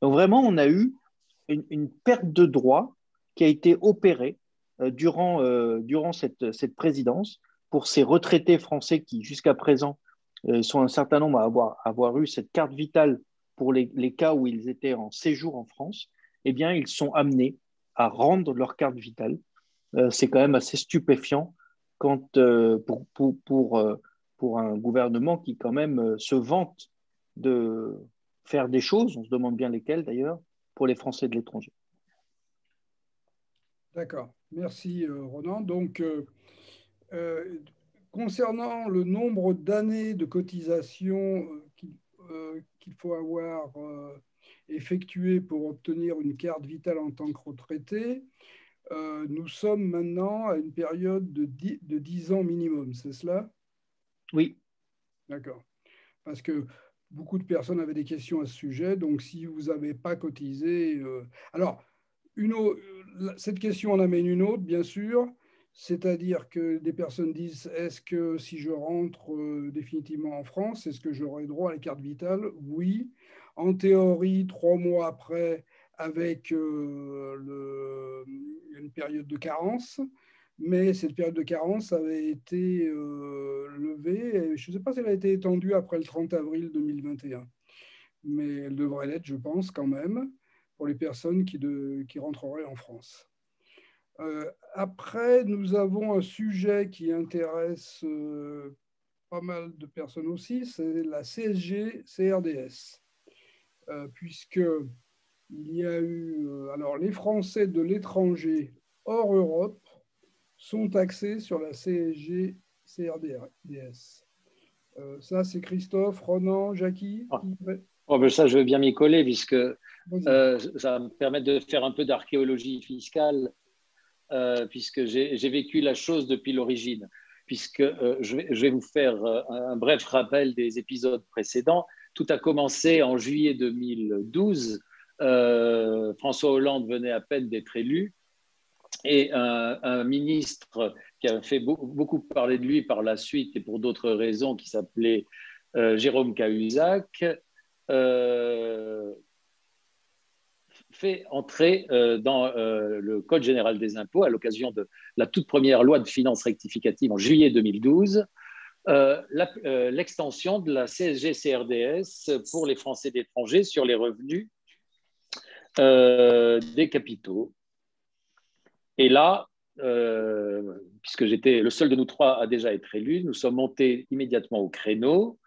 Donc vraiment, on a eu une perte de droit qui a été opérée durant cette présidence pour ces retraités français qui, jusqu'à présent, sont un certain nombre à avoir eu cette carte vitale pour les cas où ils étaient en séjour en France. Eh bien, ils sont amenés à rendre leur carte vitale. C'est quand même assez stupéfiant quand, pour un gouvernement qui, quand même, se vante de faire des choses, on se demande bien lesquelles d'ailleurs, pour les Français de l'étranger. D'accord, merci Ronan. Donc, concernant le nombre d'années de cotisation qu'il faut avoir effectué pour obtenir une carte vitale en tant que retraité, nous sommes maintenant à une période de 10 ans minimum, c'est cela? Oui. D'accord. Parce que beaucoup de personnes avaient des questions à ce sujet, donc si vous n'avez pas cotisé... Alors, cette question en amène une autre, bien sûr, c'est-à-dire que des personnes disent, est-ce que si je rentre définitivement en France, est-ce que j'aurai droit à la carte vitale? Oui. En théorie, 3 mois après, avec une période de carence, mais cette période de carence avait été levée. Et je ne sais pas si elle a été étendue après le 30 avril 2021, mais elle devrait l'être, je pense, quand même, pour les personnes qui rentreraient en France. Après, nous avons un sujet qui intéresse pas mal de personnes aussi, c'est la CSG-CRDS, puisqu'il y a eu... alors, les Français de l'étranger hors Europe sont taxés sur la CSG-CRDS. Ça, c'est Christophe, Ronan, Jackie. Oh, ben ça, je veux bien m'y coller, puisque ça va me permettre de faire un peu d'archéologie fiscale, puisque j'ai vécu la chose depuis l'origine. Puisque je vais vous faire un bref rappel des épisodes précédents. Tout a commencé en juillet 2012. François Hollande venait à peine d'être élu, et un ministre qui a fait beaucoup parler de lui par la suite et pour d'autres raisons, qui s'appelait Jérôme Cahuzac, fait entrer dans le Code général des impôts, à l'occasion de la toute première loi de finances rectificative en juillet 2012, l'extension de la CSG-CRDS pour les Français d'étranger sur les revenus des capitaux. Et là, puisque j'étais le seul de nous trois à déjà être élu, nous sommes montés immédiatement au créneau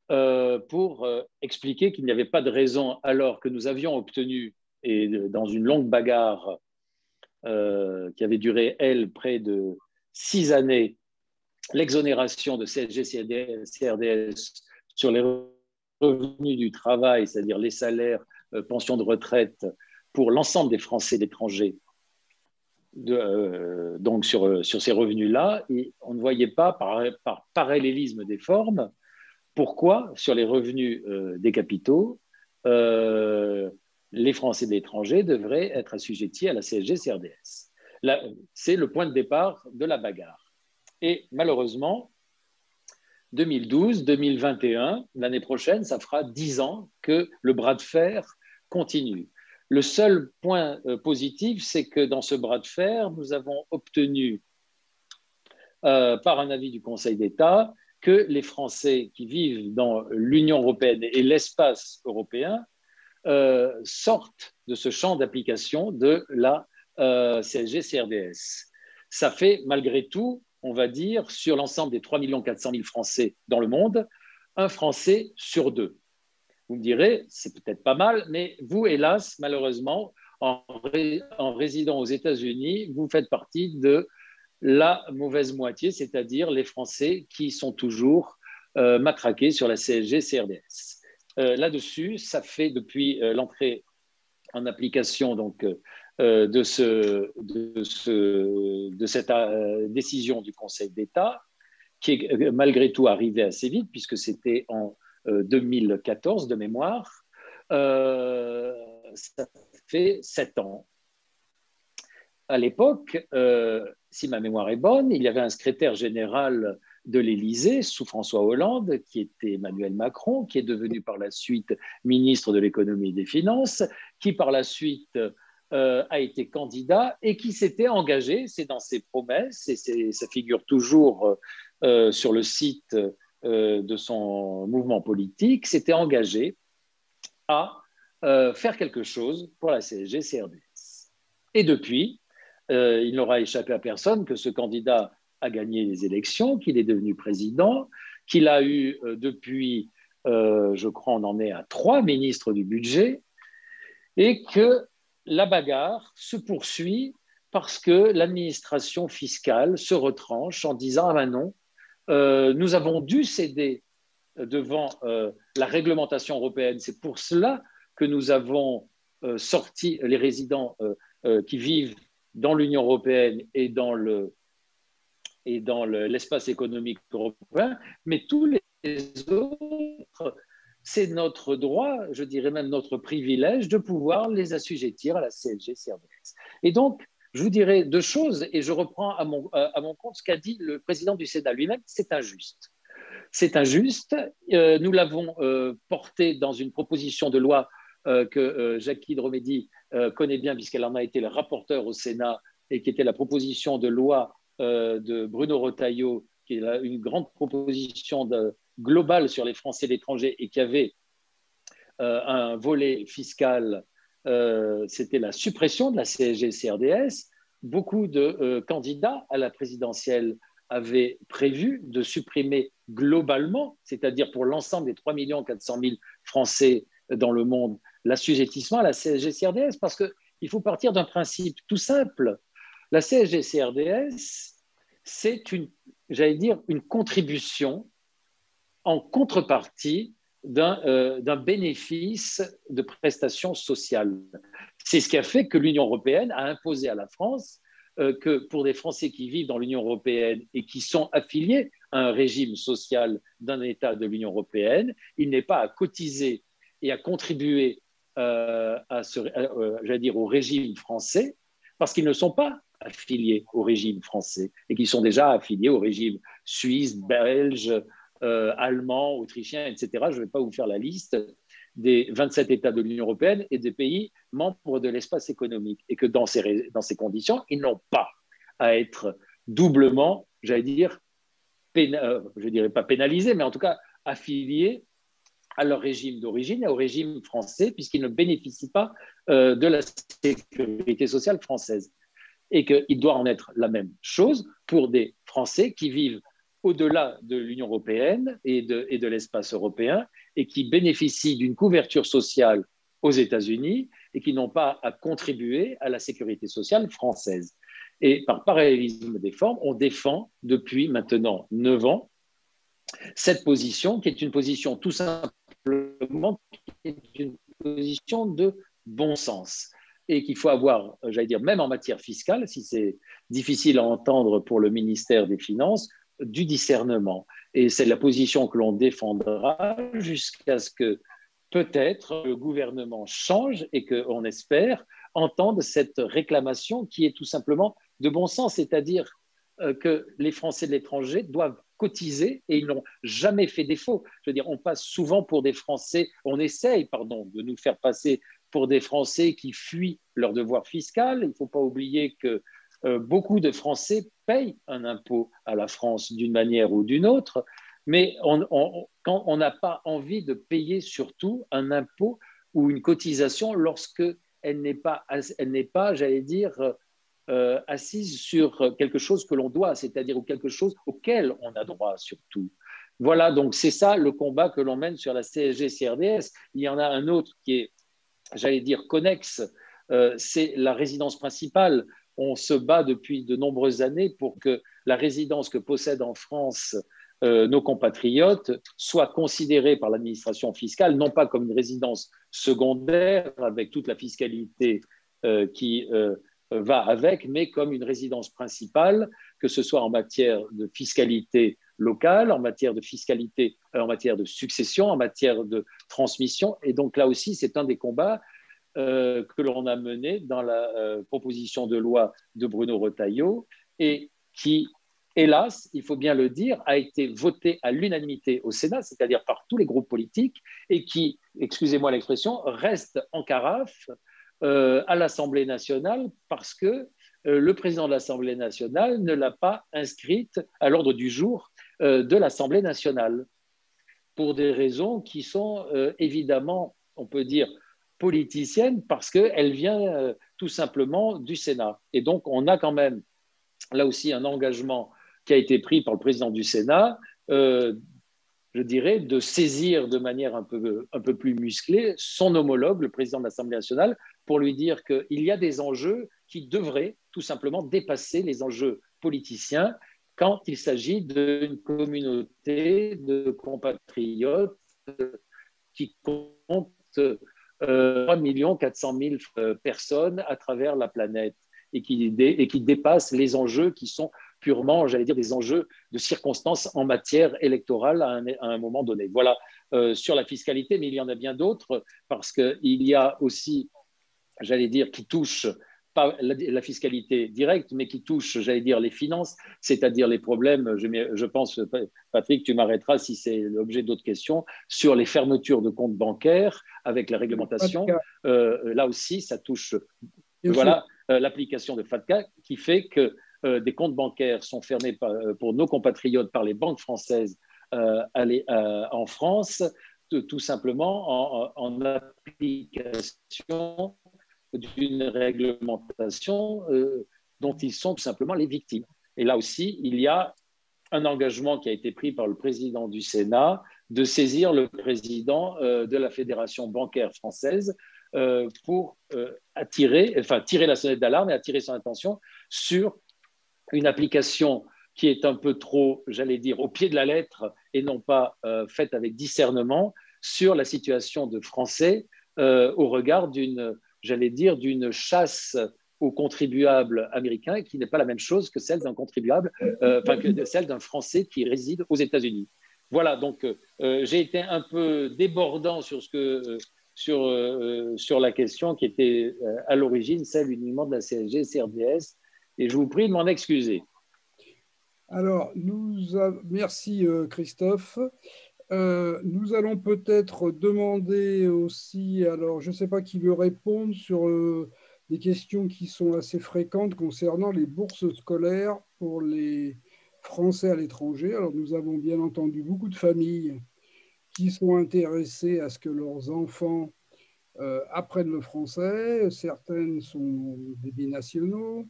pour expliquer qu'il n'y avait pas de raison, alors que nous avions obtenu, et dans une longue bagarre qui avait duré, elle, près de 6 années, l'exonération de CSG-CRDS sur les revenus du travail, c'est-à-dire les salaires, pensions de retraite, pour l'ensemble des Français d'étrangers. Donc sur ces revenus-là, on ne voyait pas, par parallélisme des formes, pourquoi sur les revenus des capitaux, les Français de l'étranger devraient être assujettis à la CSG-CRDS. C'est le point de départ de la bagarre. Et malheureusement, 2012, 2021, l'année prochaine, ça fera 10 ans que le bras de fer continue. Le seul point positif, c'est que dans ce bras de fer, nous avons obtenu, par un avis du Conseil d'État, que les Français qui vivent dans l'Union européenne et l'espace européen sortent de ce champ d'application de la CSG-CRDS. Ça fait malgré tout, on va dire, sur l'ensemble des 3 400 000 Français dans le monde, un Français sur 2. Vous me direz, c'est peut-être pas mal, mais vous, hélas, malheureusement, en résidant aux États-Unis, vous faites partie de la mauvaise moitié, c'est-à-dire les Français qui sont toujours matraqués sur la CSG-CRDS. Là-dessus, ça fait depuis l'entrée en application donc, de cette décision du Conseil d'État, qui est malgré tout arrivée assez vite, puisque c'était en 2014 de mémoire, ça fait 7 ans. À l'époque, si ma mémoire est bonne, il y avait un secrétaire général de l'Élysée sous François Hollande, qui était Emmanuel Macron, qui est devenu par la suite ministre de l'économie et des finances, qui par la suite a été candidat et qui s'était engagé, c'est dans ses promesses, et ça figure toujours sur le site de son mouvement politique, s'était engagé à faire quelque chose pour la CSG-CRDS. Et depuis, il n'aura échappé à personne que ce candidat a gagné les élections, qu'il est devenu président, qu'il a eu depuis, je crois, on en est à 3 ministres du budget, et que la bagarre se poursuit parce que l'administration fiscale se retranche en disant « Ah ben non, nous avons dû céder devant la réglementation européenne. C'est pour cela que nous avons sorti les résidents qui vivent dans l'Union européenne et dans l'espace économique européen, mais tous les autres, c'est notre droit, je dirais même notre privilège, de pouvoir les assujettir à la CSG-CRDS. Et donc, je vous dirais 2 choses, et je reprends à mon compte ce qu'a dit le président du Sénat lui-même, c'est injuste. C'est injuste. Nous l'avons porté dans une proposition de loi que Jackie Dromédy connaît bien, puisqu'elle en a été le rapporteur au Sénat, et qui était la proposition de loi de Bruno Retailleau, qui est une grande proposition globale sur les Français de l'étranger et qui avait un volet fiscal, c'était la suppression de la CSG-CRDS. Beaucoup de candidats à la présidentielle avaient prévu de supprimer globalement, c'est-à-dire pour l'ensemble des 3 400 000 Français dans le monde, l'assujettissement à la CSG-CRDS, parce qu'il faut partir d'un principe tout simple. La CSG-CRDS, c'est une contribution en contrepartie d'un bénéfice de prestations sociales. C'est ce qui a fait que l'Union européenne a imposé à la France que pour des Français qui vivent dans l'Union européenne et qui sont affiliés à un régime social d'un État de l'Union européenne, il n'est pas à cotiser et à contribuer au régime français parce qu'ils ne sont pas affiliés au régime français et qui sont déjà affiliés au régime suisse, belge, allemand, autrichien, etc. Je ne vais pas vous faire la liste des 27 États de l'Union européenne et des pays membres de l'espace économique. Et que dans ces conditions, ils n'ont pas à être doublement, je dirais pas pénalisés, mais en tout cas affiliés à leur régime d'origine et au régime français, puisqu'ils ne bénéficient pas de la sécurité sociale française. Et qu'il doit en être la même chose pour des Français qui vivent au-delà de l'Union européenne et de l'espace européen et qui bénéficient d'une couverture sociale aux États-Unis et qui n'ont pas à contribuer à la sécurité sociale française. Et par parallélisme des formes, on défend depuis maintenant 9 ans cette position qui est une position tout simplement qui est une position de bon sens et qu'il faut avoir, même en matière fiscale, si c'est difficile à entendre pour le ministère des Finances, du discernement. Et c'est la position que l'on défendra jusqu'à ce que peut-être le gouvernement change et qu'on espère entendre cette réclamation qui est tout simplement de bon sens, c'est-à-dire que les Français de l'étranger doivent cotiser et ils n'ont jamais fait défaut. On passe souvent pour des Français, on essaye, de nous faire passer pour des Français qui fuient leur devoir fiscal. Il ne faut pas oublier que beaucoup de Français payent un impôt à la France d'une manière ou d'une autre, mais quand on n'a pas envie de payer surtout un impôt ou une cotisation lorsqu'elle n'est pas, assise sur quelque chose que l'on doit, c'est-à-dire quelque chose auquel on a droit surtout. Voilà, donc c'est ça le combat que l'on mène sur la CSG-CRDS. Il y en a un autre qui est, connexe, c'est la résidence principale. On se bat depuis de nombreuses années pour que la résidence que possèdent en France nos compatriotes soit considérée par l'administration fiscale, non pas comme une résidence secondaire avec toute la fiscalité qui va avec, mais comme une résidence principale, que ce soit en matière de fiscalité locale, en matière de fiscalité, en matière de succession, en matière de transmission. Et donc là aussi, c'est un des combats que l'on a mené dans la proposition de loi de Bruno Retailleau et qui, hélas, il faut bien le dire, a été voté à l'unanimité au Sénat, c'est-à-dire par tous les groupes politiques, et qui, excusez-moi l'expression, reste en carafe à l'Assemblée nationale parce que le président de l'Assemblée nationale ne l'a pas inscrite à l'ordre du jour de l'Assemblée nationale pour des raisons qui sont évidemment, on peut dire, politicienne parce qu'elle vient tout simplement du Sénat. Et donc, on a quand même là aussi un engagement qui a été pris par le président du Sénat, de saisir de manière un peu plus musclée son homologue, le président de l'Assemblée nationale, pour lui dire qu'il y a des enjeux qui devraient tout simplement dépasser les enjeux politiciens quand il s'agit d'une communauté de compatriotes qui compte 3 400 000 personnes à travers la planète et qui dépassent les enjeux qui sont purement, des enjeux de circonstances en matière électorale à un moment donné. Voilà sur la fiscalité, mais il y en a bien d'autres parce qu'il y a aussi, qui touche pas la fiscalité directe, mais qui touche, les finances, c'est-à-dire les problèmes, je pense, Patrick, tu m'arrêteras si c'est l'objet d'autres questions, sur les fermetures de comptes bancaires avec la réglementation. Là aussi, ça touche l'application de FATCA qui fait que des comptes bancaires sont fermés pour nos compatriotes par les banques françaises en France, tout simplement en application d'une réglementation dont ils sont tout simplement les victimes. Et là aussi, il y a un engagement qui a été pris par le président du Sénat de saisir le président de la Fédération bancaire française pour tirer la sonnette d'alarme et attirer son attention sur une application qui est un peu trop, j'allais dire, au pied de la lettre et non pas faite avec discernement sur la situation de Français au regard d'une chasse aux contribuables américains qui n'est pas la même chose que celle d'un contribuable, que celle d'un Français qui réside aux États-Unis. Voilà, donc j'ai été un peu débordant sur la question qui était à l'origine celle uniquement de la CSG-CRDS, et je vous prie de m'en excuser. Alors, merci Christophe. Nous allons peut-être demander aussi, alors je ne sais pas qui veut répondre sur des questions qui sont assez fréquentes concernant les bourses scolaires pour les Français à l'étranger. Alors nous avons bien entendu beaucoup de familles qui sont intéressées à ce que leurs enfants apprennent le français. Certaines sont des binationaux.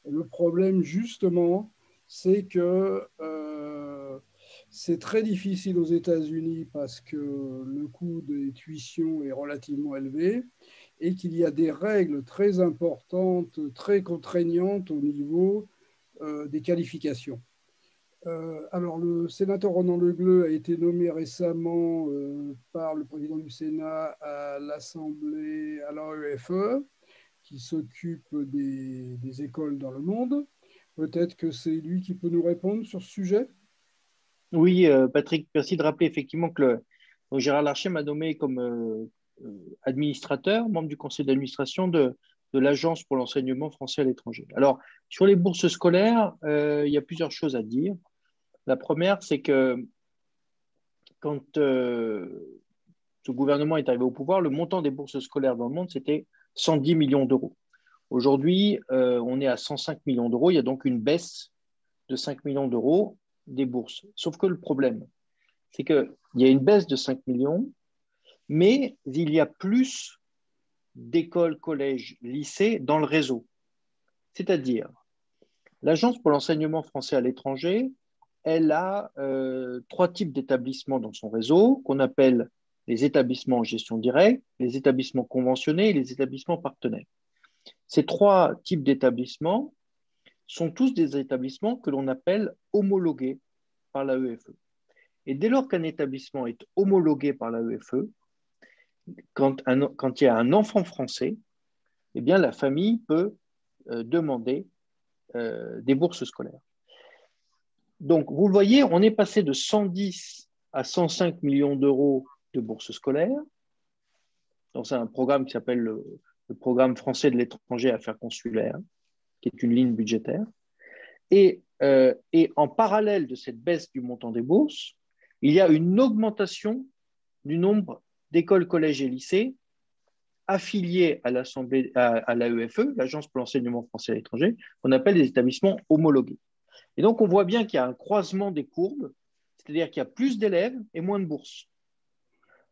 Et le problème justement, c'est que c'est très difficile aux États-Unis parce que le coût des tuitions est relativement élevé et qu'il y a des règles très importantes, très contraignantes au niveau des qualifications. Alors, le sénateur Ronan Le Gleut a été nommé récemment par le président du Sénat à l'Assemblée, à l'AEFE, qui s'occupe des écoles dans le monde. Peut-être que c'est lui qui peut nous répondre sur ce sujet. Oui, Patrick, merci de rappeler effectivement que Gérard Larcher m'a nommé comme administrateur, membre du conseil d'administration de l'Agence pour l'enseignement français à l'étranger. Alors, sur les bourses scolaires, il y a plusieurs choses à dire. La première, c'est que quand ce gouvernement est arrivé au pouvoir, le montant des bourses scolaires dans le monde, c'était 110 millions d'euros. Aujourd'hui, on est à 105 millions d'euros. Il y a donc une baisse de 5 millions d'euros des bourses. Sauf que le problème, c'est qu'il y a une baisse de 5 millions, mais il y a plus d'écoles, collèges, lycées dans le réseau. C'est-à-dire, l'Agence pour l'enseignement français à l'étranger, elle a 3 types d'établissements dans son réseau qu'on appelle les établissements en gestion directe, les établissements conventionnés et les établissements partenaires. Ces 3 types d'établissements sont tous des établissements que l'on appelle homologués par l'AEFE. Et dès lors qu'un établissement est homologué par l'AEFE, quand il y a un enfant français, eh bien, la famille peut demander des bourses scolaires. Donc, vous le voyez, on est passé de 110 à 105 millions d'euros de bourses scolaires. Donc, c'est un programme qui s'appelle le programme français de l'étranger affaires consulaires, qui est une ligne budgétaire. Et en parallèle de cette baisse du montant des bourses, il y a une augmentation du nombre d'écoles, collèges et lycées affiliés à l'AEFE, l'Agence pour l'enseignement français à l'étranger, qu'on appelle les établissements homologués. Et donc, on voit bien qu'il y a un croisement des courbes, c'est-à-dire qu'il y a plus d'élèves et moins de bourses.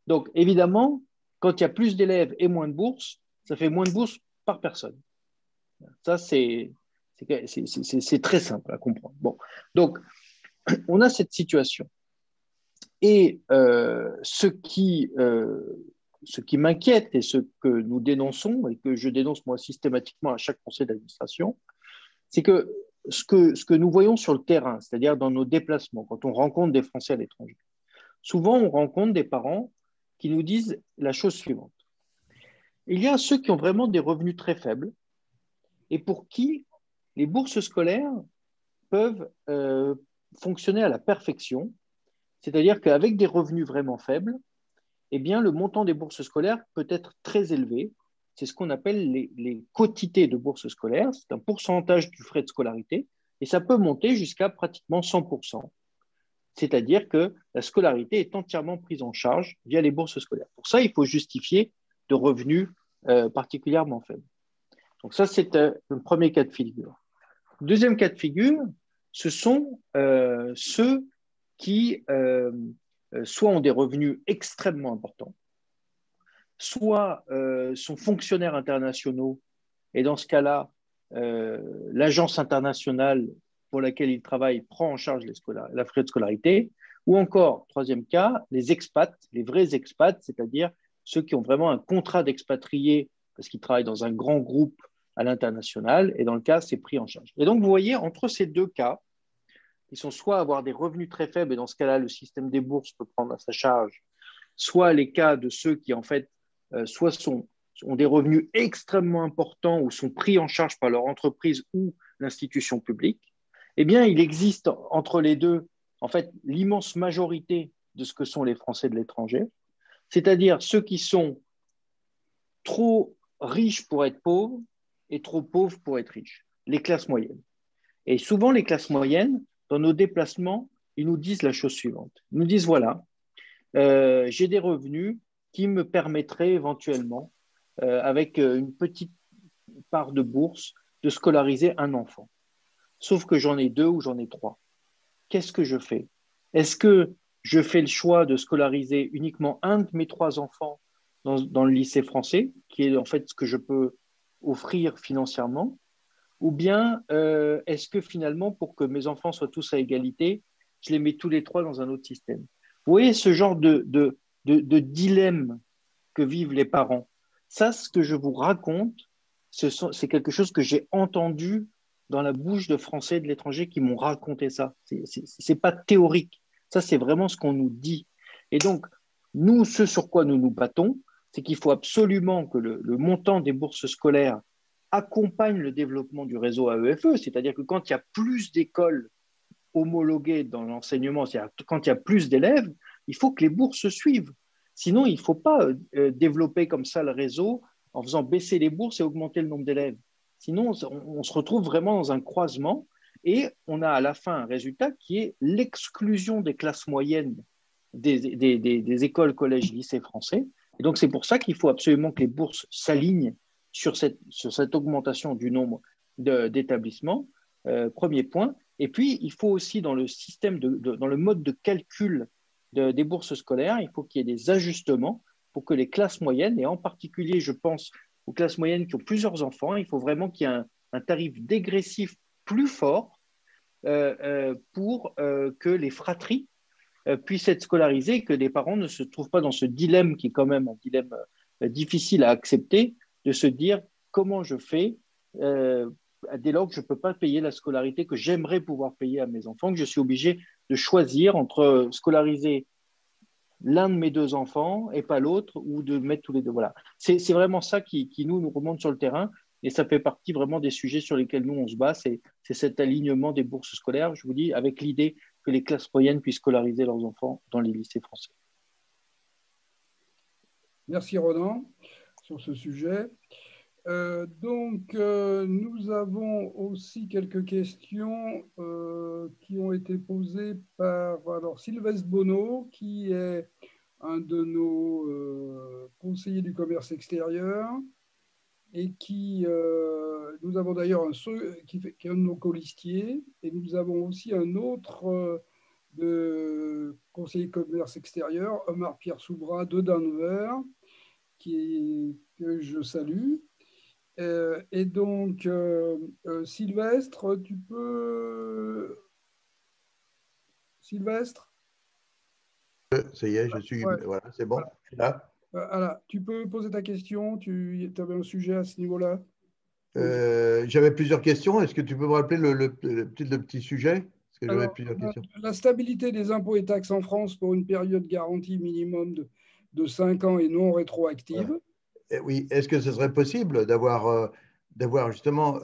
Donc, évidemment, quand il y a plus d'élèves et moins de bourses, ça fait moins de bourses par personne. Ça, c'est très simple à comprendre. Bon. Donc, on a cette situation. Et ce qui m'inquiète et ce que nous dénonçons, et que je dénonce moi systématiquement à chaque conseil d'administration, c'est que ce que nous voyons sur le terrain, c'est-à-dire dans nos déplacements, quand on rencontre des Français à l'étranger, souvent on rencontre des parents qui nous disent la chose suivante. Il y a ceux qui ont vraiment des revenus très faibles et pour qui les bourses scolaires peuvent fonctionner à la perfection, c'est-à-dire qu'avec des revenus vraiment faibles, eh bien, le montant des bourses scolaires peut être très élevé. C'est ce qu'on appelle les quotités de bourses scolaires. C'est un pourcentage du frais de scolarité et ça peut monter jusqu'à pratiquement 100%. C'est-à-dire que la scolarité est entièrement prise en charge via les bourses scolaires. Pour ça, il faut justifier de revenus particulièrement faibles. Donc ça, c'est le premier cas de figure. Deuxième cas de figure, ce sont ceux qui soit ont des revenus extrêmement importants, soit sont fonctionnaires internationaux, et dans ce cas-là, l'agence internationale pour laquelle ils travaillent prend en charge la frais de scolarité, ou encore, troisième cas, les expats, les vrais expats, c'est-à-dire ceux qui ont vraiment un contrat d'expatrié parce qu'ils travaillent dans un grand groupe à l'international, et dans le cas, c'est pris en charge. Et donc, vous voyez, entre ces deux cas, ils sont soit avoir des revenus très faibles, et dans ce cas-là, le système des bourses peut prendre à sa charge, soit les cas de ceux qui, en fait, soit ont des revenus extrêmement importants ou sont pris en charge par leur entreprise ou l'institution publique. Eh bien, il existe entre les deux, en fait, l'immense majorité de ce que sont les Français de l'étranger, c'est-à-dire ceux qui sont trop riches pour être pauvres et trop pauvres pour être riches, les classes moyennes. Et souvent, les classes moyennes, dans nos déplacements, ils nous disent la chose suivante. Ils nous disent, voilà, j'ai des revenus qui me permettraient éventuellement, avec une petite part de bourse, de scolariser un enfant. Sauf que j'en ai 2 ou j'en ai 3. Qu'est-ce que je fais? Est-ce que je fais le choix de scolariser uniquement un de mes 3 enfants dans le lycée français, qui est en fait ce que je peux offrir financièrement, ou bien est-ce que finalement, pour que mes enfants soient tous à égalité, je les mets tous les 3 dans un autre système? Vous voyez ce genre de dilemme que vivent les parents. Ça, ce que je vous raconte, c'est quelque chose que j'ai entendu dans la bouche de Français de l'étranger qui m'ont raconté ça. C'est pas théorique. Ça, c'est vraiment ce qu'on nous dit. Et donc, nous, ce sur quoi nous nous battons, c'est qu'il faut absolument que le montant des bourses scolaires accompagne le développement du réseau AEFE, c'est-à-dire que quand il y a plus d'écoles homologuées dans l'enseignement, c'est-à-dire quand il y a plus d'élèves, il faut que les bourses suivent. Sinon, il ne faut pas développer comme ça le réseau en faisant baisser les bourses et augmenter le nombre d'élèves. Sinon, on se retrouve vraiment dans un croisement et on a à la fin un résultat qui est l'exclusion des classes moyennes des écoles, collèges, lycées français. Et donc, c'est pour ça qu'il faut absolument que les bourses s'alignent sur cette augmentation du nombre d'établissements, premier point. Et puis, il faut aussi, dans le système, dans le mode de calcul des bourses scolaires, il faut qu'il y ait des ajustements pour que les classes moyennes, et en particulier, je pense aux classes moyennes qui ont plusieurs enfants, il faut vraiment qu'il y ait un tarif dégressif plus fort pour que les fratries puissent être scolarisées, que les parents ne se trouvent pas dans ce dilemme qui est quand même un dilemme difficile à accepter, de se dire comment je fais dès lors que je ne peux pas payer la scolarité que j'aimerais pouvoir payer à mes enfants, que je suis obligé de choisir entre scolariser l'un de mes 2 enfants et pas l'autre, ou de mettre tous les 2. Voilà. C'est vraiment ça qui nous remonte sur le terrain, et ça fait partie vraiment des sujets sur lesquels nous, on se bat, c'est cet alignement des bourses scolaires, je vous dis, avec l'idée que les classes moyennes puissent scolariser leurs enfants dans les lycées français. Merci Ronan sur ce sujet. Nous avons aussi quelques questions qui ont été posées par Sylvestre Bonneau, qui est un de nos conseillers du commerce extérieur et qui, nous avons d'ailleurs qui est un de nos colistiers, et nous avons aussi un autre de conseiller commerce extérieur, Omar Pierre Soubra de Denver, que je salue. Et donc, Sylvestre, tu peux... Sylvestre? Ça y est, je suis... Ouais. Voilà, c'est bon, je suis là. Voilà, tu peux poser ta question, tu avais un sujet à ce niveau-là? J'avais plusieurs questions. Est-ce que tu peux me rappeler le petit sujet? Parce que j'avais plusieurs questions. La stabilité des impôts et taxes en France pour une période garantie minimum de 5 ans et non rétroactive. Voilà. Oui, est-ce que ce serait possible d'avoir justement,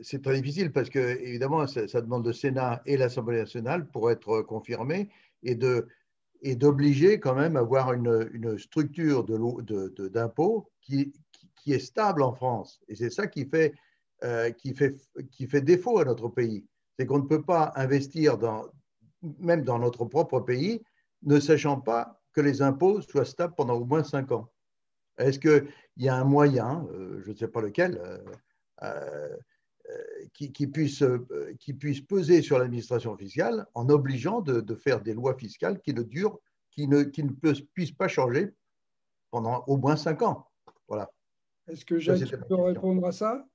c'est très difficile parce que évidemment ça demande le Sénat et l'Assemblée nationale pour être confirmé, et d'obliger quand même à avoir une structure d'impôt qui est stable en France. Et c'est ça qui fait défaut à notre pays. C'est qu'on ne peut pas investir même dans notre propre pays, ne sachant pas que les impôts soient stables pendant au moins 5 ans. Est-ce qu'il y a un moyen, je ne sais pas lequel, qui puisse peser sur l'administration fiscale en obligeant de faire des lois fiscales qui ne puissent pas changer pendant au moins 5 ans. Voilà. Est-ce que Jacques peut répondre à ça?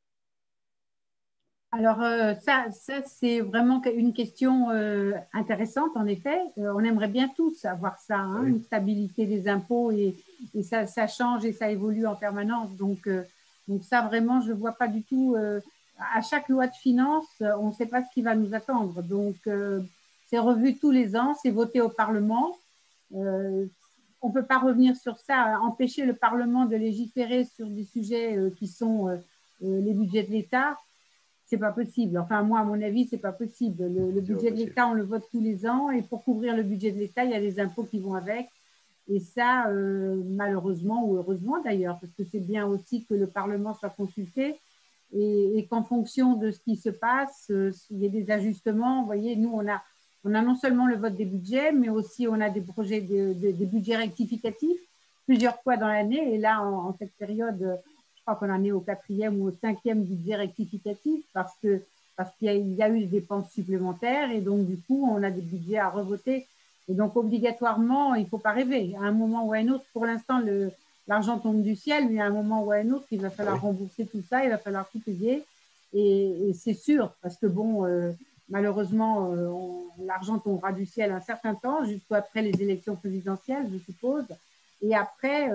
Alors, ça c'est vraiment une question intéressante, en effet. On aimerait bien tous avoir ça, hein, une stabilité des impôts, et ça change et ça évolue en permanence. Donc ça, vraiment, je ne vois pas du tout. À chaque loi de finances, on ne sait pas ce qui va nous attendre. Donc, c'est revu tous les ans, c'est voté au Parlement. On ne peut pas revenir sur ça, empêcher le Parlement de légiférer sur des sujets qui sont les budgets de l'État. C'est pas possible. Enfin, moi, à mon avis, c'est pas possible. Le budget de l'État, on le vote tous les ans, et pour couvrir le budget de l'État, il y a des impôts qui vont avec. Et ça, malheureusement ou heureusement d'ailleurs, parce que c'est bien aussi que le Parlement soit consulté, et qu'en fonction de ce qui se passe, il y ait des ajustements. Vous voyez, nous, on a non seulement le vote des budgets, mais aussi on a des projets, des budgets rectificatifs plusieurs fois dans l'année. Et là, en cette période, je crois qu'on en est au 4e ou au 5e budget rectificatif, parce qu'il y a eu des dépenses supplémentaires, et donc du coup, on a des budgets à revoter. Et donc, obligatoirement, il ne faut pas rêver. À un moment ou à un autre, pour l'instant, l'argent tombe du ciel, mais à un moment ou à un autre, il va falloir rembourser tout ça, il va falloir tout payer. Et c'est sûr, parce que bon, malheureusement, l'argent tombera du ciel un certain temps, jusqu'après les élections présidentielles, je suppose. Et après,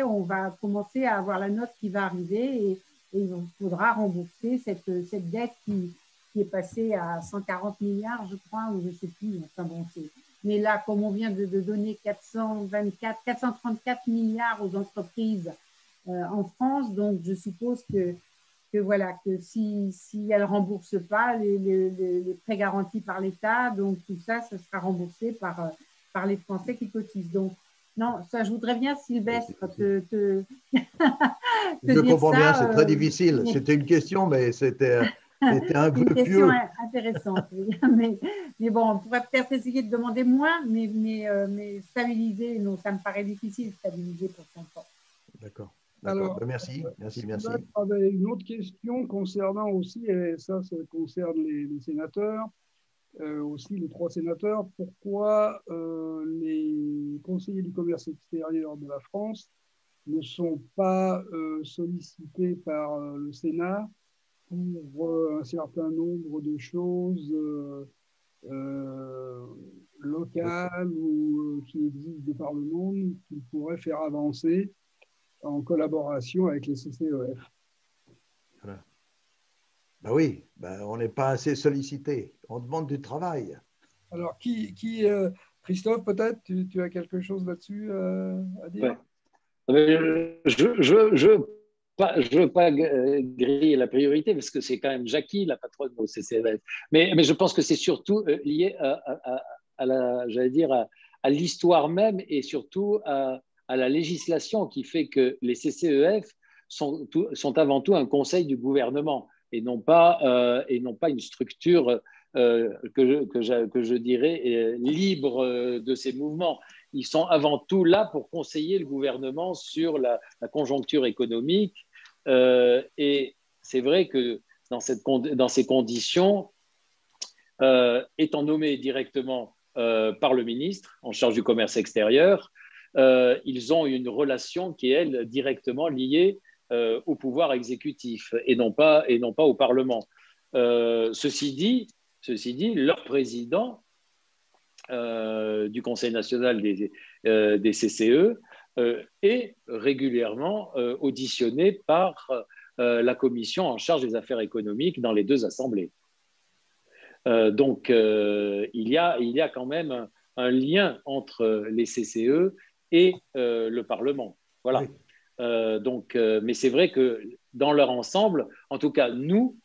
on va commencer à avoir la note qui va arriver, et il faudra rembourser cette dette qui est passée à 140 milliards, je crois, ou je ne sais plus. Enfin bon, mais là, comme on vient de donner 434 milliards aux entreprises en France, donc je suppose que si elles ne remboursent pas les prêts garantis par l'État, donc tout ça, ça sera remboursé par les Français qui cotisent. Donc, non, ça, je voudrais bien, Sylvestre, je comprends bien, c'est très difficile. C'était une question, mais c'était un peu pieux. Une question intéressante, oui. Mais bon, on pourrait peut-être essayer de demander moins, mais stabiliser, non, ça me paraît difficile, stabiliser pour 5 ans. D'accord. Alors, merci. J'avais une autre question concernant aussi, et ça concerne les sénateurs, aussi les 3 sénateurs. Pourquoi les conseillers du commerce extérieur de la France ne sont pas sollicités par le Sénat pour un certain nombre de choses locales ou qui existent de par le monde, qu'ils pourraient faire avancer en collaboration avec les CCEF? Voilà. Ben oui, on n'est pas assez sollicité. On demande du travail. Alors, Christophe, peut-être, tu as quelque chose là-dessus à dire? Je veux pas griller la priorité, parce que c'est quand même Jackie, la patronne au CCEF. Mais je pense que c'est surtout lié à l'histoire même, et surtout à la législation qui fait que les CCEF sont avant tout un conseil du gouvernement, et non pas une structure que je dirais libre de ses mouvements. Ils sont avant tout là pour conseiller le gouvernement sur la conjoncture économique. Et c'est vrai que dans ces conditions, étant nommés directement par le ministre en charge du commerce extérieur, ils ont une relation qui est, elle, directement liée au pouvoir exécutif, et non pas au Parlement. Ceci dit, leur président du Conseil national des CCE est régulièrement auditionné par la commission en charge des affaires économiques dans les 2 assemblées. Donc, il y a quand même un lien entre les CCE et le Parlement. Voilà. Oui. Mais c'est vrai que dans leur ensemble, en tout cas, nous,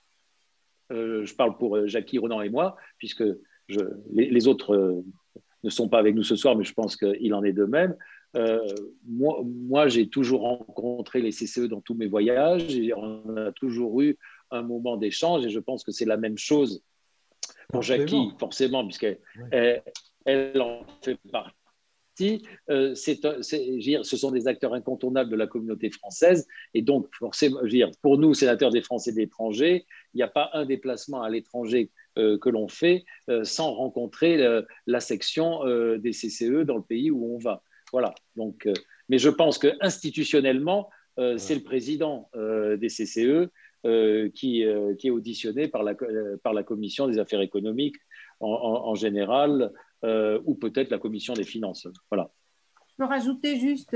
je parle pour Jackie, Ronan et moi, puisque les autres ne sont pas avec nous ce soir, mais je pense qu'il en est de même. Moi, j'ai toujours rencontré les CCE dans tous mes voyages, et on a toujours eu un moment d'échange, et je pense que c'est la même chose pour Jackie, forcément, puisqu'elle en fait partie. Ce sont des acteurs incontournables de la communauté française, et donc forcément, pour nous, sénateurs des Français et de l'étranger, il n'y a pas un déplacement à l'étranger que l'on fait sans rencontrer la section des CCE dans le pays où on va. Voilà. Donc, mais je pense qu'institutionnellement, c'est le président des CCE qui est auditionné par la commission des affaires économiques en général, ou peut-être la commission des finances. Voilà. Je peux rajouter juste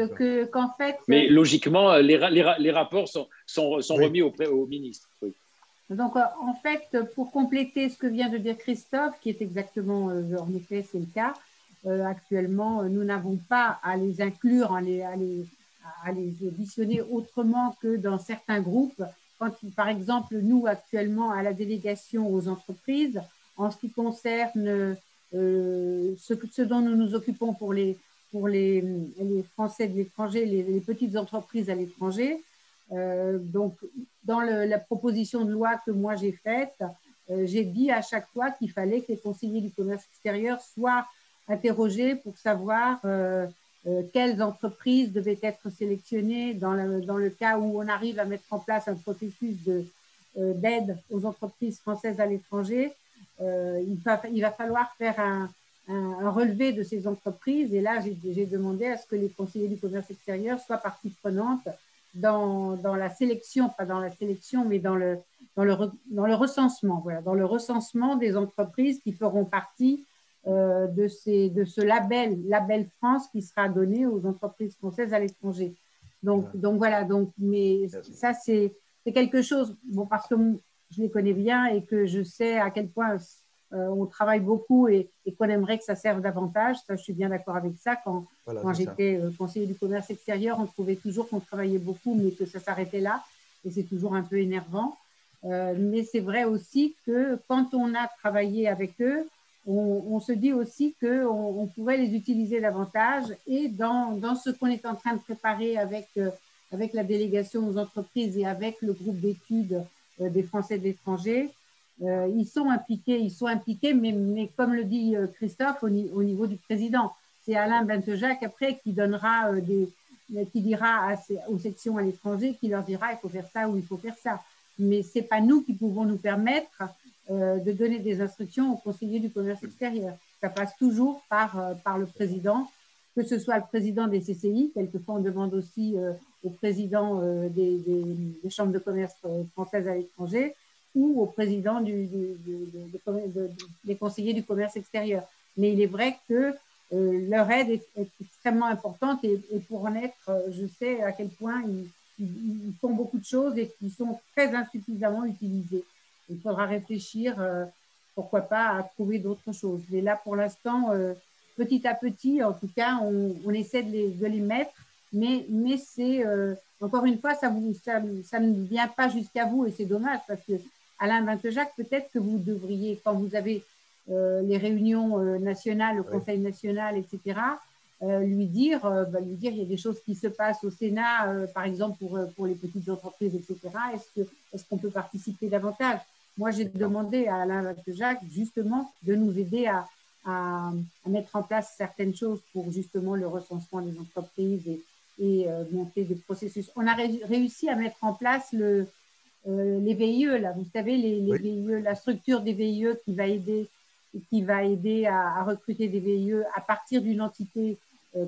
qu'en fait… Mais logiquement, les rapports sont remis au ministre. Oui. Donc, en fait, pour compléter ce que vient de dire Christophe, qui est exactement, en effet, c'est le cas, actuellement, nous n'avons pas à les inclure, à les auditionner autrement que dans certains groupes. Quand, par exemple, nous, actuellement, à la délégation aux entreprises, en ce qui concerne ce dont nous nous occupons pour les Français de l'étranger, les petites entreprises à l'étranger, donc, dans la proposition de loi que moi j'ai faite, j'ai dit à chaque fois qu'il fallait que les conseillers du commerce extérieur soient interrogés pour savoir quelles entreprises devaient être sélectionnées dans le cas où on arrive à mettre en place un processus d'aide aux entreprises françaises à l'étranger. Il va falloir faire un relevé de ces entreprises. Et là, j'ai demandé à ce que les conseillers du commerce extérieur soient partie prenante dans la sélection, pas dans la sélection, mais dans le recensement, voilà, dans le recensement des entreprises qui feront partie de ce label France qui sera donné aux entreprises françaises à l'étranger. Donc voilà, mais ça c'est quelque chose, bon, parce que je les connais bien et que je sais à quel point on travaille beaucoup et qu'on aimerait que ça serve davantage. Ça, je suis bien d'accord avec ça. Quand j'étais conseiller du commerce extérieur, on trouvait toujours qu'on travaillait beaucoup, mais que ça s'arrêtait là. Et c'est toujours un peu énervant. Mais c'est vrai aussi que quand on a travaillé avec eux, on se dit aussi qu'on pourrait les utiliser davantage. Et dans ce qu'on est en train de préparer avec la délégation aux entreprises et avec le groupe d'études des Français de l'étranger, ils sont impliqués, mais comme le dit Christophe, au niveau du président. C'est Alain Bentejac après qui donnera qui dira aux sections à l'étranger, qui leur dira il faut faire ça ou il faut faire ça. Mais ce n'est pas nous qui pouvons nous permettre de donner des instructions aux conseillers du commerce extérieur. Ça passe toujours par le président, que ce soit le président des CCI, quelquefois on demande aussi au président des chambres de commerce françaises à l'étranger, ou au président des conseillers du commerce extérieur. Mais il est vrai que leur aide est extrêmement importante et pour en être, je sais à quel point ils font beaucoup de choses et qui sont très insuffisamment utilisées. Il faudra réfléchir, pourquoi pas, à trouver d'autres choses. Mais là, pour l'instant, petit à petit, en tout cas, on essaie de les mettre, mais c'est, encore une fois, ça ne vient pas jusqu'à vous et c'est dommage parce que Alain Bentejac, peut-être que vous devriez, quand vous avez les réunions nationales, le Conseil national, etc., lui dire il y a des choses qui se passent au Sénat, par exemple pour les petites entreprises, etc. Est-ce qu'on peut participer davantage? Moi, j'ai demandé à Alain Bentejac justement de nous aider à mettre en place certaines choses pour justement le recensement des entreprises et monter des processus. On a réussi à mettre en place les VIE, là, vous savez, les VIE, la structure des VIE qui va aider à recruter des VIE à partir d'une entité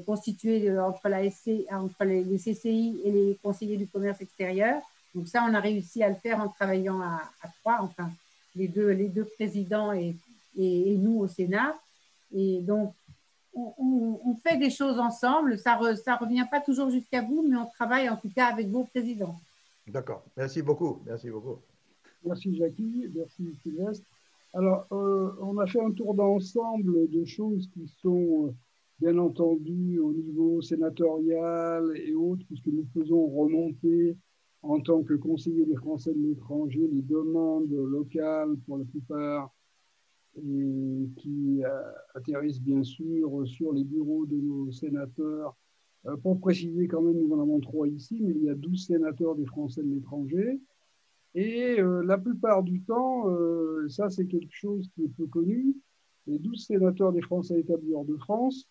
constituée entre les CCI et les conseillers du commerce extérieur. Donc ça, on a réussi à le faire en travaillant à trois, enfin, les deux présidents et nous au Sénat. Et donc, on fait des choses ensemble. Ça revient pas toujours jusqu'à vous, mais on travaille en tout cas avec vos présidents. D'accord. Merci beaucoup. Merci beaucoup. Merci Jackie. Merci Sylvestre. Alors, on a fait un tour d'ensemble de choses qui sont bien entendu au niveau sénatorial et autres, puisque nous faisons remonter en tant que conseiller des Français de l'étranger les demandes locales pour la plupart et qui atterrissent bien sûr sur les bureaux de nos sénateurs. Pour préciser quand même, nous en avons 3 ici, mais il y a 12 sénateurs des Français de l'étranger. Et la plupart du temps, ça c'est quelque chose qui est peu connu, les 12 sénateurs des Français établis hors de France,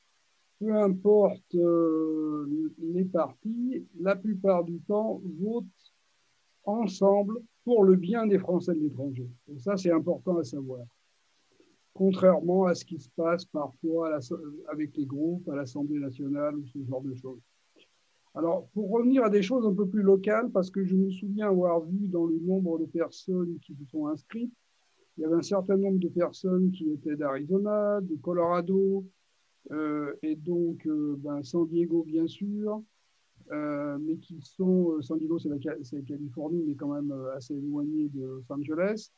peu importe les partis, la plupart du temps votent ensemble pour le bien des Français de l'étranger. Et ça, c'est important à savoir. Contrairement à ce qui se passe parfois avec les groupes à l'Assemblée nationale ou ce genre de choses. Alors, pour revenir à des choses un peu plus locales, parce que je me souviens avoir vu dans le nombre de personnes qui se sont inscrites, il y avait un certain nombre de personnes qui étaient d'Arizona, de Colorado, et donc San Diego, bien sûr, mais qui sont, San Diego, c'est la Californie, mais quand même assez éloigné de Los Angeles,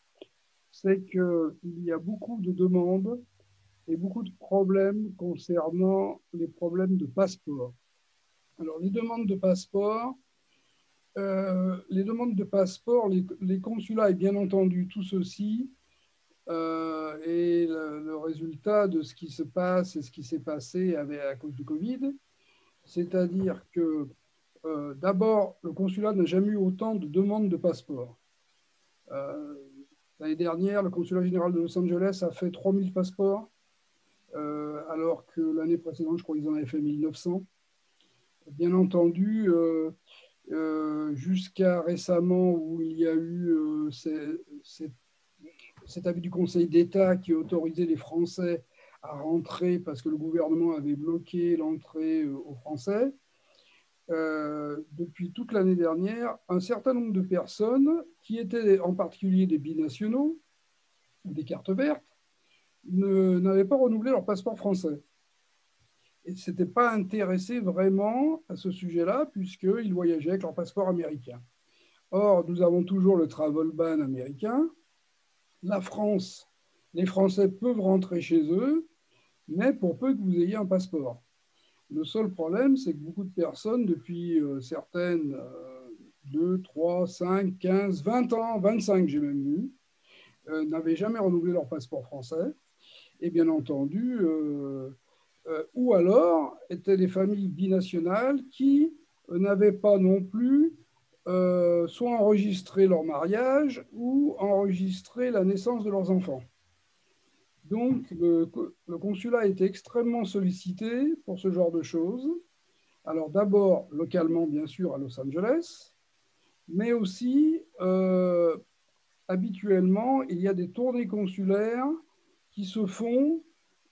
c'est qu'il y a beaucoup de demandes et beaucoup de problèmes concernant les problèmes de passeport. Alors, les demandes de passeport, les consulats et bien entendu tout ceci est le résultat de ce qui se passe et ce qui s'est passé à cause du Covid. C'est-à-dire que d'abord, le consulat n'a jamais eu autant de demandes de passeport. L'année dernière, le consulat général de Los Angeles a fait 3000 passeports, alors que l'année précédente, je crois qu'ils en avaient fait 1900. Bien entendu, jusqu'à récemment où il y a eu cet avis du Conseil d'État qui autorisait les Français à rentrer parce que le gouvernement avait bloqué l'entrée aux Français. Depuis toute l'année dernière, un certain nombre de personnes qui étaient en particulier des binationaux ou des cartes vertes n'avaient pas renouvelé leur passeport français. Et ne s'étaient pas intéressés vraiment à ce sujet-là puisqu'ils voyageaient avec leur passeport américain. Or, nous avons toujours le travel ban américain. La France, les Français peuvent rentrer chez eux, mais pour peu que vous ayez un passeport. Le seul problème, c'est que beaucoup de personnes, depuis certaines 2, 3, 5, 15, 20 ans, 25, j'ai même vu, n'avaient jamais renouvelé leur passeport français. Et bien entendu, ou alors étaient des familles binationales qui n'avaient pas non plus soit enregistré leur mariage ou enregistré la naissance de leurs enfants. Donc, le consulat a été extrêmement sollicité pour ce genre de choses. Alors, d'abord, localement, bien sûr, à Los Angeles, mais aussi, habituellement, il y a des tournées consulaires qui se font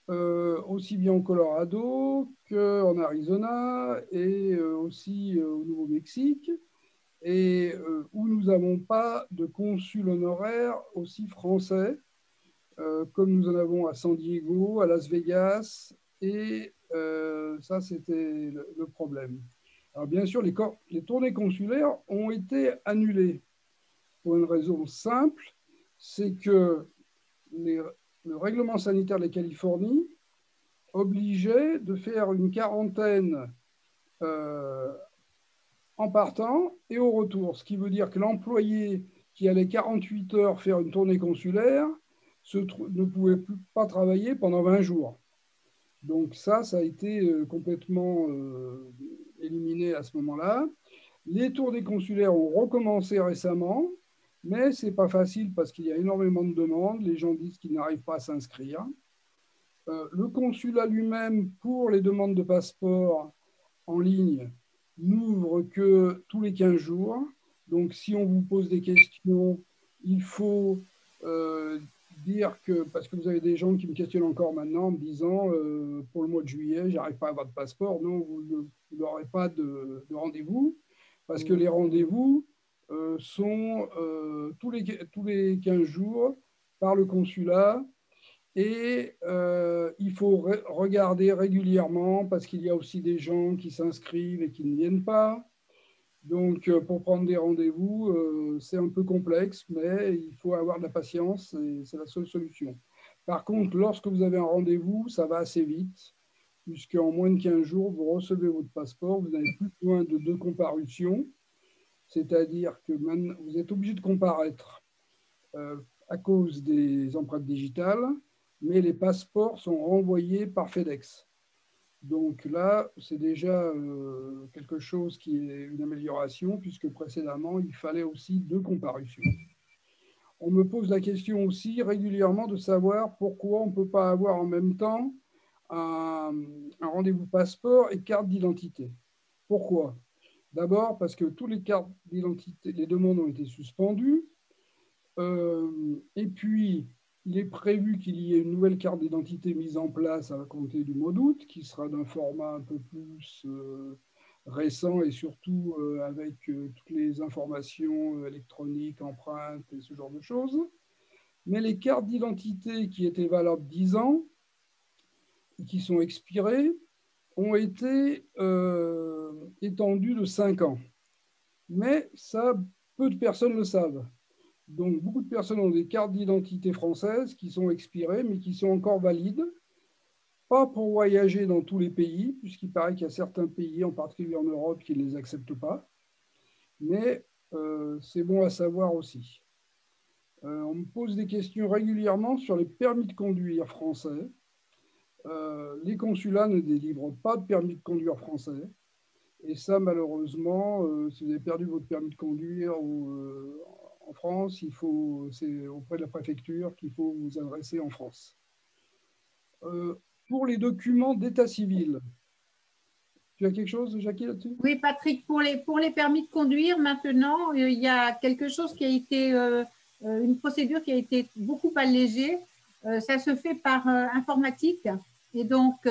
aussi bien au Colorado qu'en Arizona et aussi au Nouveau-Mexique, et où nous n'avons pas de consul honoraire aussi français, comme nous en avons à San Diego, à Las Vegas, et ça, c'était le problème. Alors, bien sûr, les tournées consulaires ont été annulées pour une raison simple, c'est que le règlement sanitaire de la Californie obligeait de faire une quarantaine en partant et au retour, ce qui veut dire que l'employé qui allait 48 heures faire une tournée consulaire ne pouvait pas travailler pendant 20 jours. Donc ça a été complètement éliminé à ce moment-là. Les tournées consulaires ont recommencé récemment, mais ce n'est pas facile parce qu'il y a énormément de demandes. Les gens disent qu'ils n'arrivent pas à s'inscrire. Le consulat lui-même, pour les demandes de passeport en ligne, n'ouvre que tous les 15 jours. Donc, si on vous pose des questions, il faut dire que, parce que vous avez des gens qui me questionnent encore maintenant en me disant pour le mois de juillet, j'arrive pas à avoir de passeport. Non, vous n'aurez pas de rendez-vous parce que les rendez-vous sont tous les 15 jours par le consulat. Et il faut regarder régulièrement parce qu'il y a aussi des gens qui s'inscrivent et qui ne viennent pas. Donc, pour prendre des rendez-vous, c'est un peu complexe, mais il faut avoir de la patience et c'est la seule solution. Par contre, lorsque vous avez un rendez-vous, ça va assez vite, puisqu'en moins de 15 jours, vous recevez votre passeport, vous n'avez plus besoin de 2 comparutions, c'est-à-dire que maintenant, vous êtes obligé de comparaître à cause des empreintes digitales, mais les passeports sont renvoyés par FedEx. Donc là, c'est déjà quelque chose qui est une amélioration, puisque précédemment, il fallait aussi 2 comparutions. On me pose la question aussi régulièrement de savoir pourquoi on ne peut pas avoir en même temps un rendez-vous passeport et carte d'identité. Pourquoi? D'abord parce que toutes les cartes d'identité, les demandes ont été suspendues. Et puis, il est prévu qu'il y ait une nouvelle carte d'identité mise en place à compter du mois d'août, qui sera d'un format un peu plus récent et surtout avec toutes les informations électroniques, empreintes et ce genre de choses. Mais les cartes d'identité qui étaient valables 10 ans et qui sont expirées ont été étendues de 5 ans. Mais ça, peu de personnes le savent. Donc, beaucoup de personnes ont des cartes d'identité françaises qui sont expirées, mais qui sont encore valides. Pas pour voyager dans tous les pays, puisqu'il paraît qu'il y a certains pays, en particulier en Europe, qui ne les acceptent pas. Mais c'est bon à savoir aussi. On me pose des questions régulièrement sur les permis de conduire français. Les consulats ne délivrent pas de permis de conduire français. Et ça, malheureusement, si vous avez perdu votre permis de conduire en France, c'est auprès de la préfecture qu'il faut vous adresser en France. Pour les documents d'état civil, tu as quelque chose, Jackie, là-dessus? Oui, Patrick, pour les permis de conduire, maintenant, il y a quelque chose qui a été, une procédure qui a été beaucoup allégée. Ça se fait par informatique. Et donc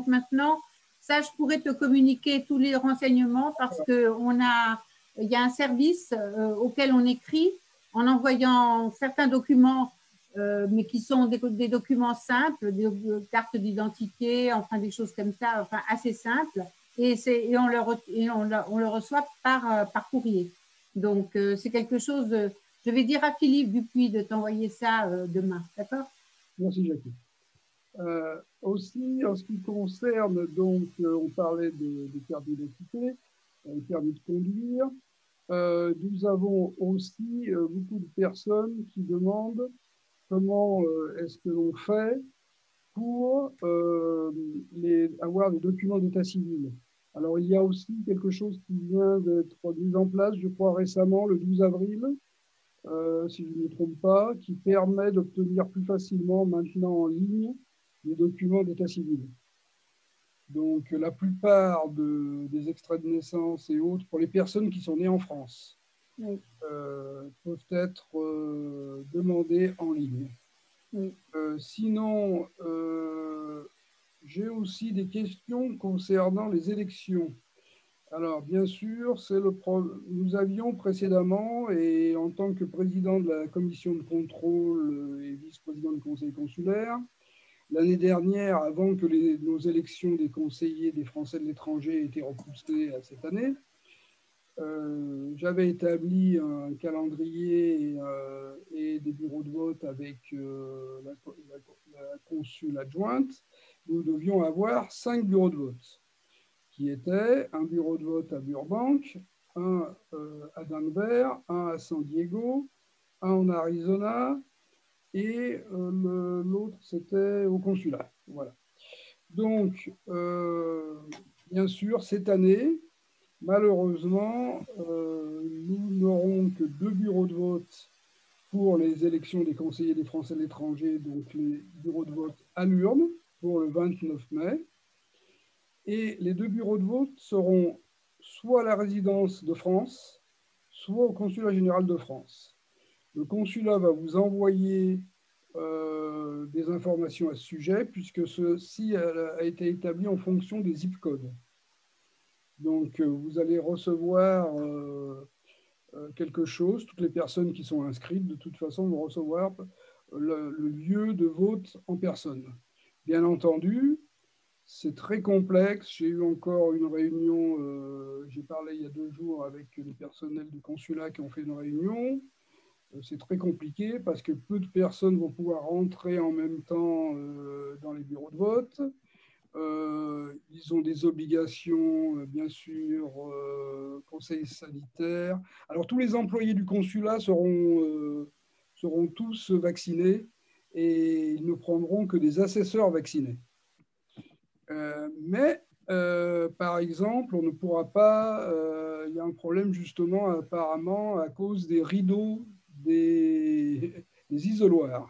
maintenant, ça, je pourrais te communiquer tous les renseignements parce qu'il y a un service auquel on écrit en envoyant certains documents, mais qui sont des documents simples, des cartes d'identité, enfin des choses comme ça, enfin assez simples. Et on le reçoit par courrier. Donc, c'est quelque chose. Je vais dire à Philippe Dupuis de t'envoyer ça demain. D'accord? Merci, Jackie. Aussi, en ce qui concerne, donc, on parlait des cartes d'identité, des permis de conduire. Nous avons aussi beaucoup de personnes qui demandent comment est-ce que l'on fait pour avoir des documents d'état civil. Alors, il y a aussi quelque chose qui vient d'être mis en place, je crois récemment, le 12 avril, si je ne me trompe pas, qui permet d'obtenir plus facilement maintenant en ligne les documents d'état civil. Donc, la plupart des extraits de naissance et autres, pour les personnes qui sont nées en France, oui, peuvent être demandés en ligne. Oui. Sinon, j'ai aussi des questions concernant les élections. Alors, bien sûr, nous avions précédemment, et en tant que président de la commission de contrôle et vice-président du conseil consulaire, l'année dernière, avant que nos élections des conseillers des Français de l'étranger aient été repoussées à cette année, j'avais établi un calendrier et des bureaux de vote avec la consul adjointe. Nous devions avoir 5 bureaux de vote, qui étaient un bureau de vote à Burbank, un à Denver, un à San Diego, un en Arizona, et l'autre, c'était au consulat. Voilà. Donc, bien sûr, cette année, malheureusement, nous n'aurons que 2 bureaux de vote pour les élections des conseillers des Français de l'étranger, donc les bureaux de vote à l'urne pour le 29 mai. Et les 2 bureaux de vote seront soit à la résidence de France, soit au consulat général de France. Le consulat va vous envoyer des informations à ce sujet, puisque ceci a été établi en fonction des zip codes. Donc, vous allez recevoir quelque chose. Toutes les personnes qui sont inscrites, de toute façon, vont recevoir le lieu de vote en personne. Bien entendu, c'est très complexe. J'ai eu encore une réunion, j'ai parlé il y a 2 jours avec les personnels du consulat qui ont fait une réunion. C'est très compliqué parce que peu de personnes vont pouvoir rentrer en même temps dans les bureaux de vote. Ils ont des obligations, bien sûr, conseil sanitaire. Alors, tous les employés du consulat seront tous vaccinés et ils ne prendront que des assesseurs vaccinés. Mais, par exemple, on ne pourra pas, il y a un problème justement apparemment à cause des rideaux des isoloirs,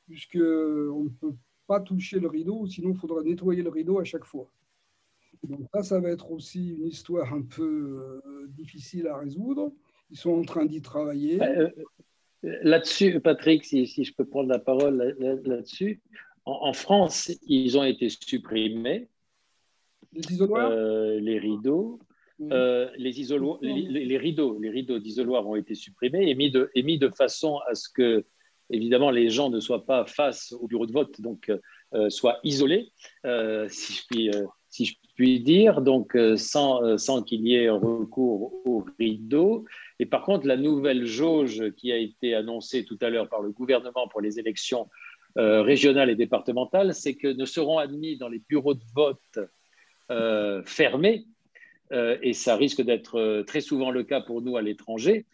puisqu'on ne peut pas toucher le rideau, sinon il faudra nettoyer le rideau à chaque fois. Donc ça va être aussi une histoire un peu difficile à résoudre. Ils sont en train d'y travailler. Là-dessus, Patrick, si je peux prendre la parole là-dessus, en France, ils ont été supprimés, les rideaux. Les rideaux d'isoloir ont été supprimés et mis de façon à ce que, évidemment, les gens ne soient pas face au bureau de vote, donc soient isolés, si je puis dire, donc sans qu'il y ait recours aux rideaux. Et par contre, la nouvelle jauge qui a été annoncée tout à l'heure par le gouvernement pour les élections régionales et départementales, c'est que ne seront admis dans les bureaux de vote fermés, et ça risque d'être très souvent le cas pour nous à l'étranger,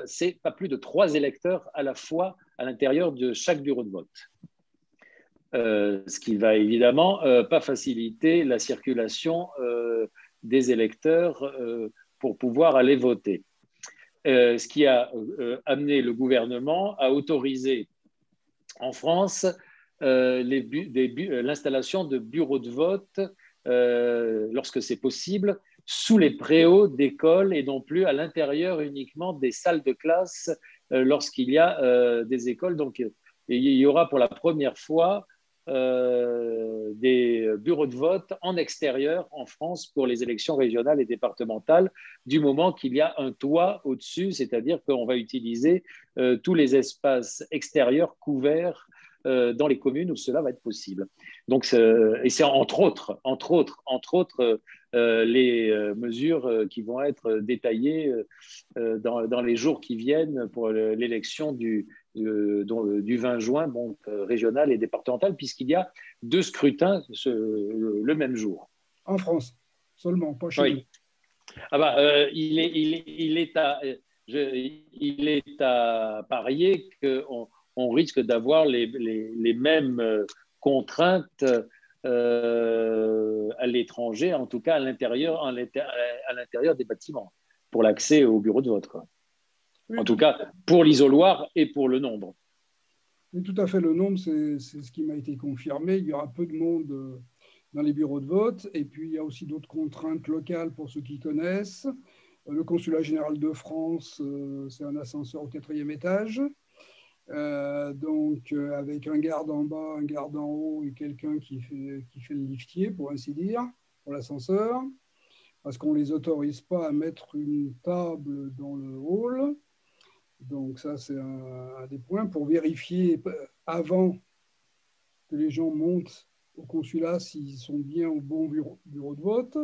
c'est pas plus de 3 électeurs à la fois à l'intérieur de chaque bureau de vote. Ce qui va évidemment pas faciliter la circulation des électeurs pour pouvoir aller voter. Ce qui a amené le gouvernement à autoriser en France l'installation de bureaux de vote lorsque c'est possible sous les préaux d'écoles et non plus à l'intérieur uniquement des salles de classe lorsqu'il y a des écoles. Donc, il y aura pour la première fois des bureaux de vote en extérieur en France pour les élections régionales et départementales, du moment qu'il y a un toit au-dessus, c'est-à-dire qu'on va utiliser tous les espaces extérieurs couverts dans les communes où cela va être possible. Donc, et c'est entre autres les mesures qui vont être détaillées dans les jours qui viennent pour l'élection du 20 juin, donc régional et départemental, puisqu'il y a 2 scrutins le même jour. En France seulement, pas chez nous. Ah bah, il est à parier qu'on risque d'avoir les mêmes contraintes à l'étranger, en tout cas à l'intérieur des bâtiments, pour l'accès au bureau de vote, quoi. Oui, en tout cas, pour l'isoloir et pour le nombre. Oui, tout à fait. Le nombre, c'est ce qui m'a été confirmé. Il y aura peu de monde dans les bureaux de vote. Et puis, il y a aussi d'autres contraintes locales pour ceux qui connaissent. Le consulat général de France, c'est un ascenseur au 4e étage. Donc, avec un garde en bas, un garde en haut et quelqu'un qui fait le liftier, pour ainsi dire, pour l'ascenseur. Parce qu'on ne les autorise pas à mettre une table dans le hall. Donc ça, c'est un des points pour vérifier avant que les gens montent au consulat s'ils sont bien au bon bureau de vote.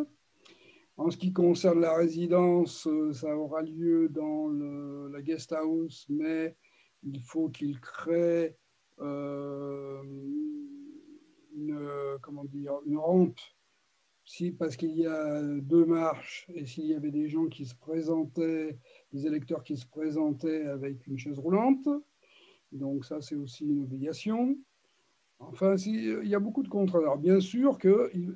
En ce qui concerne la résidence, ça aura lieu dans la guest house, mais il faut qu'ils créent une rampe parce qu'il y a 2 marches et s'il y avait des gens qui se présentaient, des électeurs qui se présentaient avec une chaise roulante. Donc ça, c'est aussi une obligation. Enfin, il y a beaucoup de contraintes. Alors bien sûr qu'il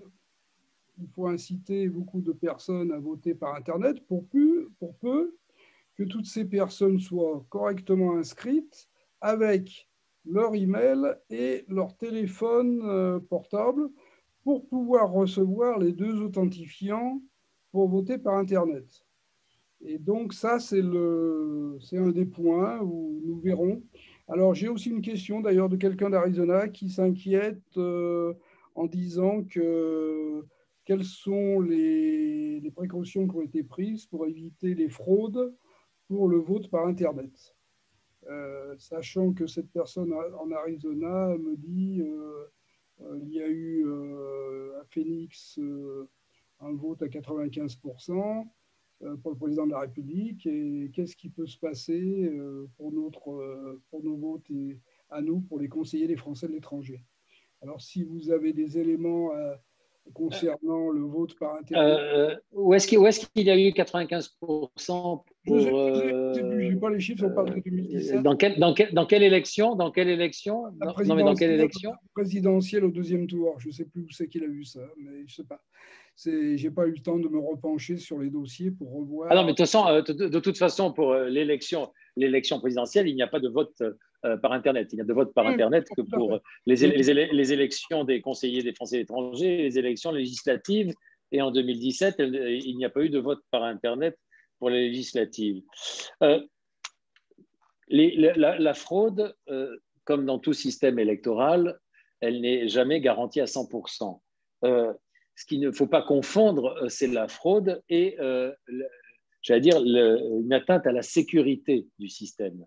faut inciter beaucoup de personnes à voter par Internet pour peu que toutes ces personnes soient correctement inscrites avec leur email et leur téléphone portable pour pouvoir recevoir les 2 authentifiants pour voter par Internet. Et donc, ça, c'est un des points où nous verrons. Alors, j'ai aussi une question d'ailleurs de quelqu'un d'Arizona qui s'inquiète en disant quelles sont les précautions qui ont été prises pour éviter les fraudes pour le vote par Internet. Sachant que cette personne en Arizona me dit il y a eu à Phoenix un vote à 95% pour le président de la République. Et qu'est-ce qui peut se passer pour nos votes et à nous, pour les conseillers des Français de l'étranger? Alors, si vous avez des éléments concernant le vote par Internet. Où est-ce qu'il y a eu 95% je n'ai pas les chiffres, on parle de 2017. Dans quelle élection? Dans quelle élection? Non, mais dans quelle élection? Présidentielle au 2e tour. Je ne sais plus où c'est qu'il a eu ça, mais je ne sais pas. Je n'ai pas eu le temps de me repencher sur les dossiers pour revoir. Ah non, mais de toute façon, pour l'élection présidentielle, il n'y a pas de vote par Internet. Il n'y a de vote par Internet que pour les élections des conseillers des Français de l'étranger, les élections législatives. Et en 2017, il n'y a pas eu de vote par Internet pour les législatives. La fraude, comme dans tout système électoral, elle n'est jamais garantie à 100%. Ce qu'il ne faut pas confondre, c'est la fraude et, j'allais dire, une atteinte à la sécurité du système.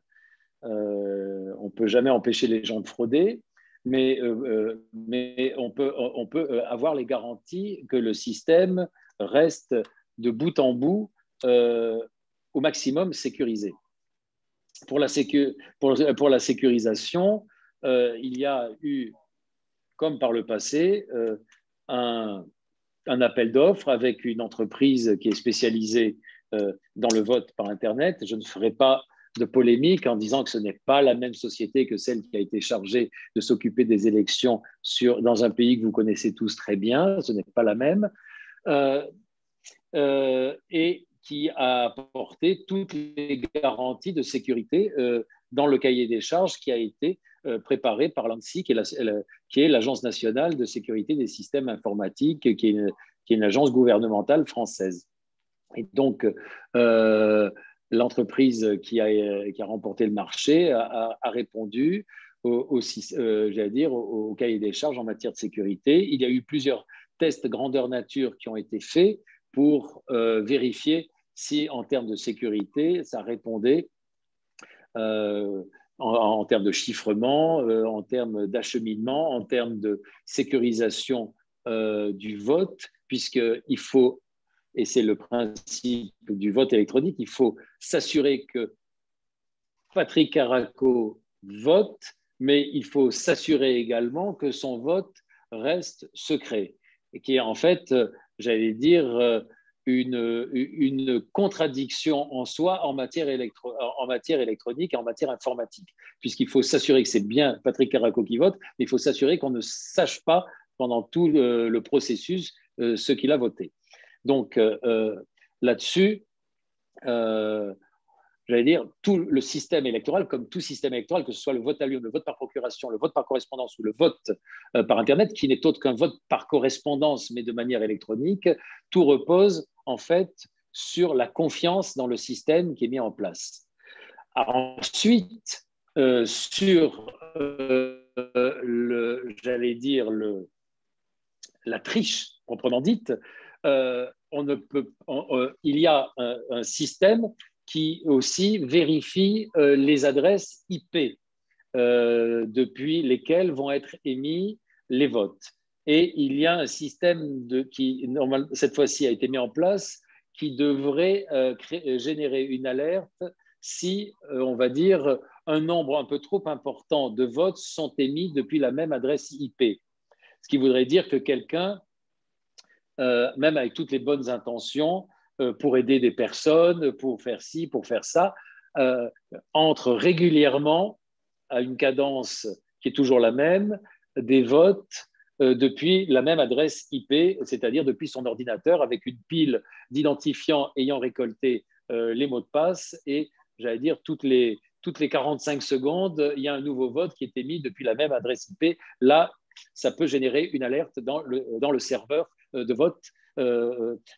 On ne peut jamais empêcher les gens de frauder, mais on peut avoir les garanties que le système reste de bout en bout au maximum sécurisé. Pour la sécurisation, il y a eu, comme par le passé, un appel d'offres avec une entreprise qui est spécialisée dans le vote par Internet. Je ne ferai pas de polémique en disant que ce n'est pas la même société que celle qui a été chargée de s'occuper des élections dans un pays que vous connaissez tous très bien. Ce n'est pas la même. Et qui a apporté toutes les garanties de sécurité dans le cahier des charges qui a été préparé par l'ANSSI, qui est l'Agence nationale de sécurité des systèmes informatiques, qui est une agence gouvernementale française. Et donc, l'entreprise qui a remporté le marché a répondu au cahier des charges en matière de sécurité. Il y a eu plusieurs tests grandeur nature qui ont été faits pour vérifier si, en termes de sécurité, ça répondait en termes de chiffrement, en termes d'acheminement, en termes de sécurisation du vote, puisqu'il faut, et c'est le principe du vote électronique, il faut s'assurer que Patrick Caraco vote, mais il faut s'assurer également que son vote reste secret, et qui est en fait, j'allais dire, une contradiction en soi en matière électronique et en matière informatique, puisqu'il faut s'assurer que c'est bien Patrick Caraco qui vote, mais il faut s'assurer qu'on ne sache pas pendant tout le processus ce qu'il a voté. Donc, là-dessus, j'allais dire, tout le système électoral, comme tout système électoral, que ce soit le vote à l'urne, le vote par procuration, le vote par correspondance ou le vote par Internet, qui n'est autre qu'un vote par correspondance, mais de manière électronique, tout repose en fait sur la confiance dans le système qui est mis en place. Ensuite, sur j'allais dire, la triche proprement dite, il y a un système qui aussi vérifie les adresses IP depuis lesquelles vont être émis les votes. Et il y a un système qui, cette fois-ci, a été mis en place qui devrait générer une alerte si, on va dire, un nombre un peu trop important de votes sont émis depuis la même adresse IP. Ce qui voudrait dire que quelqu'un, même avec toutes les bonnes intentions, pour aider des personnes, pour faire ci, pour faire ça, entre régulièrement à une cadence qui est toujours la même, des votes depuis la même adresse IP, c'est-à-dire depuis son ordinateur avec une pile d'identifiants ayant récolté les mots de passe et, j'allais dire, toutes les 45 secondes, il y a un nouveau vote qui est émis depuis la même adresse IP. Là, ça peut générer une alerte dans le serveur de vote,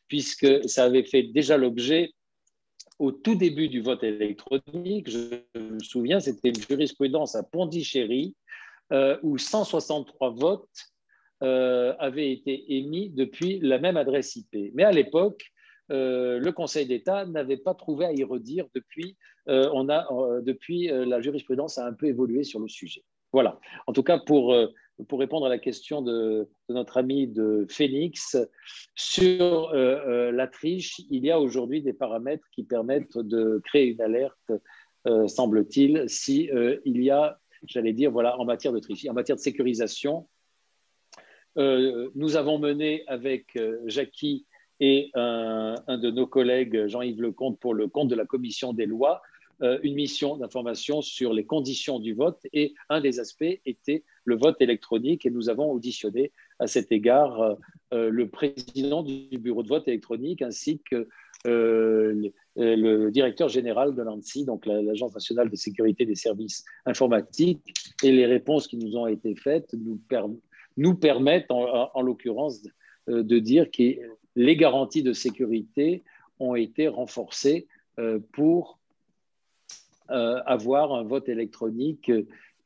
puisque ça avait fait déjà l'objet au tout début du vote électronique. Je me souviens, c'était une jurisprudence à Pondichéry où 163 votes avaient été émis depuis la même adresse IP. Mais à l'époque, le Conseil d'État n'avait pas trouvé à y redire. Depuis, la jurisprudence a un peu évolué sur le sujet. Voilà. En tout cas, pour répondre à la question de notre ami de Phoenix, sur la triche, il y a aujourd'hui des paramètres qui permettent de créer une alerte, semble-t-il, si il y a, j'allais dire, voilà, en matière de triche. En matière de sécurisation, nous avons mené avec Jackie et un de nos collègues, Jean-Yves Lecomte, pour le compte de la Commission des lois, une mission d'information sur les conditions du vote, et un des aspects était le vote électronique, et nous avons auditionné à cet égard le président du bureau de vote électronique ainsi que le directeur général de l'ANSSI, donc l'Agence nationale de sécurité des services informatiques, et les réponses qui nous ont été faites nous permettent en l'occurrence de dire que les garanties de sécurité ont été renforcées pour avoir un vote électronique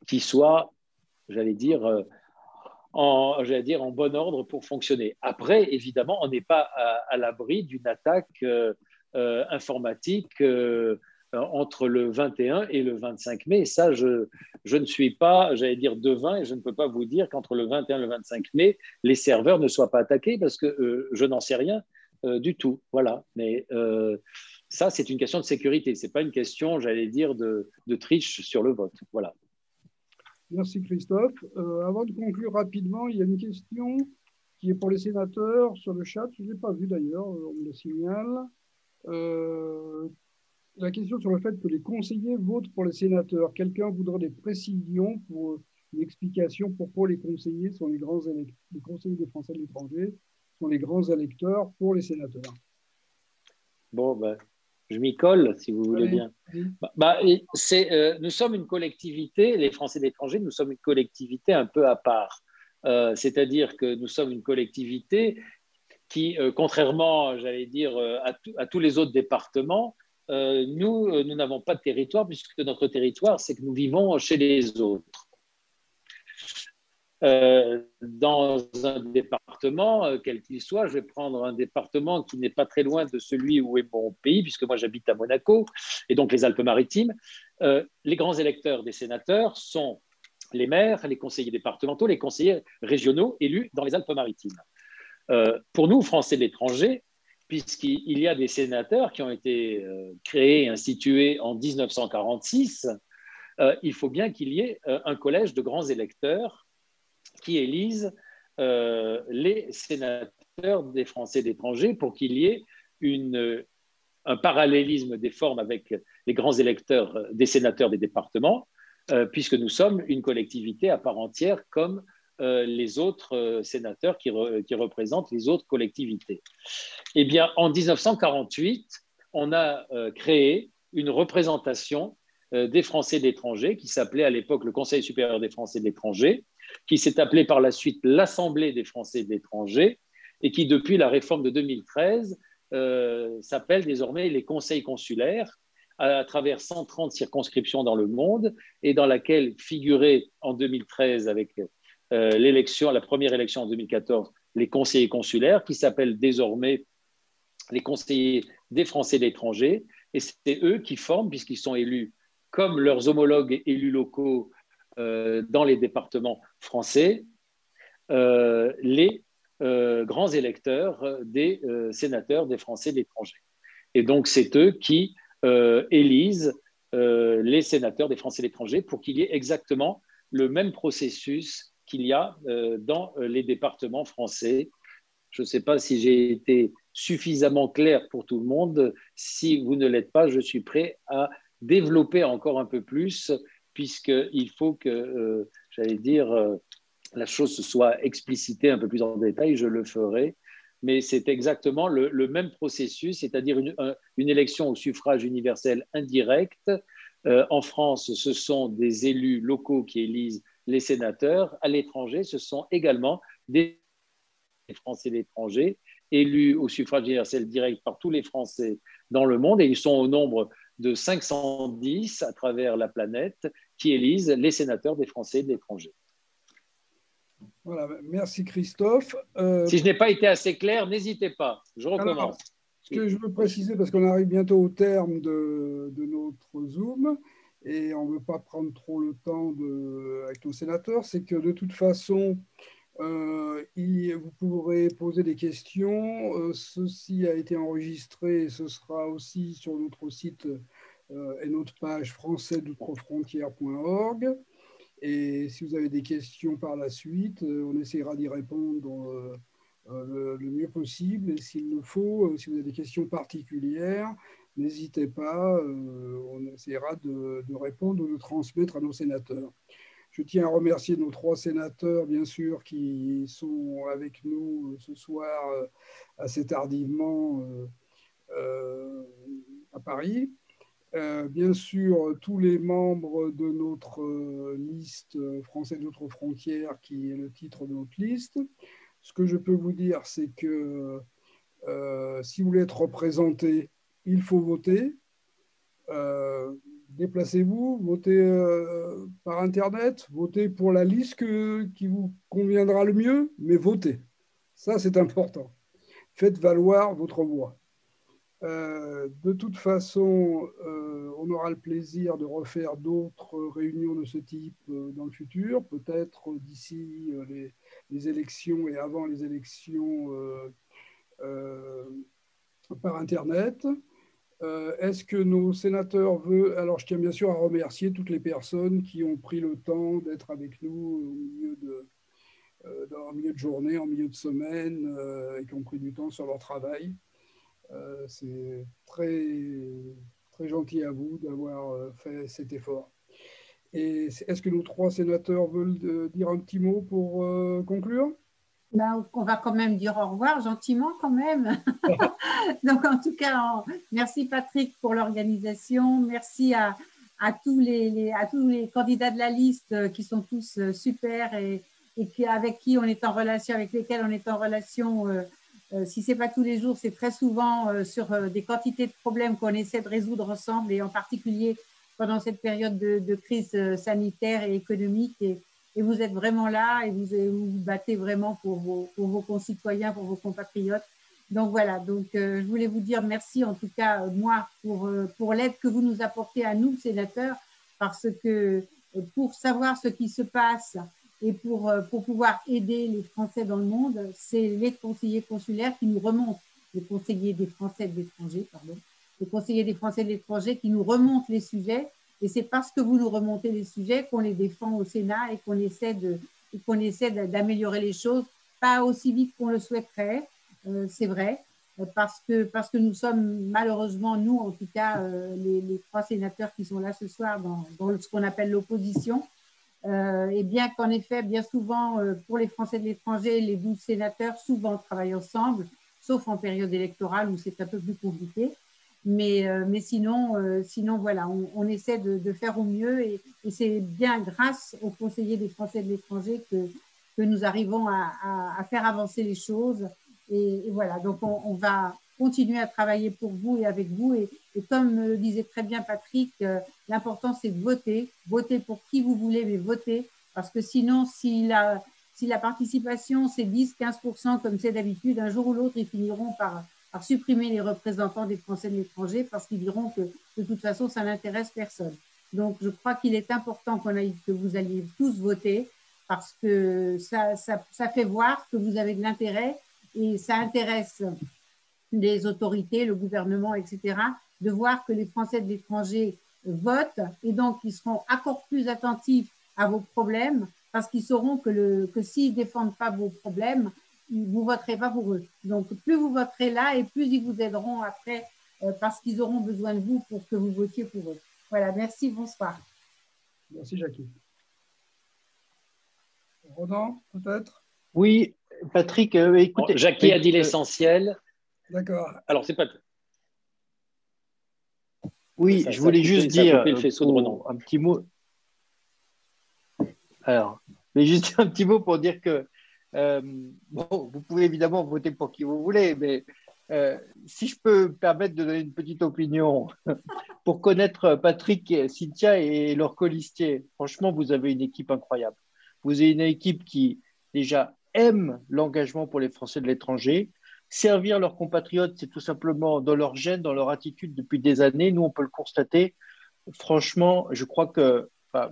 qui soit, j'allais dire, en bon ordre pour fonctionner. Après, évidemment, on n'est pas à l'abri d'une attaque informatique entre le 21 et le 25 mai. Ça, je ne suis pas, j'allais dire, devin, et je ne peux pas vous dire qu'entre le 21 et le 25 mai, les serveurs ne soient pas attaqués parce que je n'en sais rien du tout. Voilà. Mais ça, c'est une question de sécurité. Ce n'est pas une question, j'allais dire, de triche sur le vote. Voilà. Merci Christophe. Avant de conclure rapidement, il y a une question qui est pour les sénateurs sur le chat. Je ne l'ai pas vu d'ailleurs, on me le signale. La question sur le fait que les conseillers votent pour les sénateurs. Quelqu'un voudrait des précisions pour une explication pourquoi les conseillers sont les conseillers des Français de l'étranger sont les grands électeurs pour les sénateurs. Bon, ben, je m'y colle, si vous voulez bien. Nous sommes une collectivité, les Français de l'étranger, nous sommes une collectivité un peu à part. C'est-à-dire que nous sommes une collectivité qui, contrairement, j'allais dire, à tous les autres départements, nous n'avons pas de territoire, puisque notre territoire, c'est que nous vivons chez les autres. Dans un département, quel qu'il soit, je vais prendre un département qui n'est pas très loin de celui où est mon pays, puisque moi j'habite à Monaco, et donc les Alpes-Maritimes. Les grands électeurs des sénateurs sont les maires, les conseillers départementaux, les conseillers régionaux élus dans les Alpes-Maritimes. Pour nous, Français de l'étranger, puisqu'il y a des sénateurs qui ont été créés et institués en 1946, il faut bien qu'il y ait un collège de grands électeurs qui élisent les sénateurs des Français d'étrangers pour qu'il y ait un parallélisme des formes avec les grands électeurs des sénateurs des départements, puisque nous sommes une collectivité à part entière comme les autres sénateurs qui représentent les autres collectivités. Eh bien, en 1948, on a créé une représentation des Français d'étrangers qui s'appelait à l'époque le Conseil supérieur des Français d'étrangers, qui s'est appelé par la suite l'Assemblée des Français d'étrangers et qui, depuis la réforme de 2013, s'appelle désormais les conseils consulaires à travers 130 circonscriptions dans le monde et dans laquelle figuraient en 2013 avec la première élection en 2014, les conseillers consulaires qui s'appellent désormais les conseillers des Français d'étrangers et c'est eux qui forment, puisqu'ils sont élus comme leurs homologues élus locaux dans les départements français, les grands électeurs des sénateurs des Français d'étrangers. Et donc, c'est eux qui élisent les sénateurs des Français d'étrangers pour qu'il y ait exactement le même processus qu'il y a dans les départements français. Je ne sais pas si j'ai été suffisamment clair pour tout le monde. Si vous ne l'êtes pas, je suis prêt à développer encore un peu plus, puisqu'il faut que, j'allais dire, la chose soit explicitée un peu plus en détail, je le ferai. Mais c'est exactement le même processus, c'est-à-dire une élection au suffrage universel indirect. En France, ce sont des élus locaux qui élisent les sénateurs. À l'étranger, ce sont également des Français d'étrangers élus au suffrage universel direct par tous les Français dans le monde. Et ils sont au nombre de 510 à travers la planète qui élisent les sénateurs des Français de l'étranger. Voilà, merci Christophe. Si je n'ai pas été assez clair, n'hésitez pas, je recommence. Alors, ce que je veux préciser, parce qu'on arrive bientôt au terme de notre Zoom, et on ne veut pas prendre trop le temps avec nos sénateurs, c'est que de toute façon, vous pourrez poser des questions. Ceci a été enregistré et ce sera aussi sur notre site et notre page françaisdoutrefrontières.org. Et si vous avez des questions par la suite, on essaiera d'y répondre le mieux possible. Et s'il le faut, si vous avez des questions particulières, n'hésitez pas, on essaiera de répondre ou de transmettre à nos sénateurs. Je tiens à remercier nos 3 sénateurs, bien sûr, qui sont avec nous ce soir assez tardivement à Paris. Bien sûr, tous les membres de notre liste Français d'autres frontières, qui est le titre de notre liste. Ce que je peux vous dire, c'est que si vous voulez être représenté, il faut voter. déplacez-vous, votez par Internet, votez pour la liste qui vous conviendra le mieux, mais votez. Ça, c'est important. Faites valoir votre voix. De toute façon, on aura le plaisir de refaire d'autres réunions de ce type dans le futur, peut-être d'ici les élections et avant les élections par Internet. Est-ce que nos sénateurs veulent... Alors, je tiens bien sûr à remercier toutes les personnes qui ont pris le temps d'être avec nous en milieu de journée, en milieu de semaine, et qui ont pris du temps sur leur travail. C'est très, très gentil à vous d'avoir fait cet effort. Et est-ce que nos 3 sénateurs veulent dire un petit mot pour conclure? Ben, on va quand même dire au revoir, gentiment quand même. Donc, en tout cas, merci Patrick pour l'organisation. Merci à tous les candidats de la liste qui sont tous super et avec qui on est en relation, avec lesquels on est en relation. Si ce n'est pas tous les jours, c'est très souvent sur des quantités de problèmes qu'on essaie de résoudre ensemble, et en particulier pendant cette période de crise sanitaire et économique. Et vous êtes vraiment là et vous vous battez vraiment pour vos concitoyens, pour vos compatriotes. Donc voilà, donc, je voulais vous dire merci en tout cas, moi, pour l'aide que vous nous apportez à nous, sénateurs, parce que pour savoir ce qui se passe et pour pouvoir aider les Français dans le monde, c'est les conseillers consulaires qui nous remontent, les conseillers des Français de l'étranger, pardon, les conseillers des Français de l'étranger qui nous remontent les sujets. Et c'est parce que vous nous remontez les sujets qu'on les défend au Sénat et qu'on essaie d'améliorer les choses, pas aussi vite qu'on le souhaiterait, c'est vrai, parce que nous sommes malheureusement, nous en tout cas, les 3 sénateurs qui sont là ce soir dans ce qu'on appelle l'opposition, et bien qu'en effet, bien souvent, pour les Français de l'étranger, les 12 sénateurs souvent travaillent ensemble, sauf en période électorale où c'est un peu plus compliqué. Mais sinon, voilà, on essaie de faire au mieux et c'est bien grâce aux conseillers des Français de l'étranger que nous arrivons à faire avancer les choses. Et voilà, donc on va continuer à travailler pour vous et avec vous. Et comme le disait très bien Patrick, l'important c'est de voter. Voter pour qui vous voulez, mais voter. Parce que sinon, si la participation c'est 10-15% comme c'est d'habitude, un jour ou l'autre, ils finiront par supprimer les représentants des Français de l'étranger parce qu'ils diront que de toute façon, ça n'intéresse personne. Donc, je crois qu'il est important que vous alliez tous voter parce que ça fait voir que vous avez de l'intérêt et ça intéresse les autorités, le gouvernement, etc., de voir que les Français de l'étranger votent et donc ils seront encore plus attentifs à vos problèmes parce qu'ils sauront que s'ils ne défendent pas vos problèmes, vous ne voterez pas pour eux. Donc, plus vous voterez là et plus ils vous aideront après parce qu'ils auront besoin de vous pour que vous votiez pour eux. Voilà, merci, bonsoir. Merci, Jackie. Ronan, peut-être? Oui, Patrick, écoutez. Jackie a dit l'essentiel. D'accord. Alors, c'est pas... Oui, je voulais juste dire le faisceau de Ronan. Un petit mot. Alors, je vais juste dire un petit mot pour dire que bon, vous pouvez évidemment voter pour qui vous voulez, mais si je peux me permettre de donner une petite opinion pour connaître Patrick, Cynthia et leurs colistiers, franchement, vous avez une équipe incroyable. Vous avez une équipe qui déjà aime l'engagement pour les Français de l'étranger. Servir leurs compatriotes, c'est tout simplement dans leur gène, dans leur attitude depuis des années. Nous, on peut le constater. Franchement, je crois que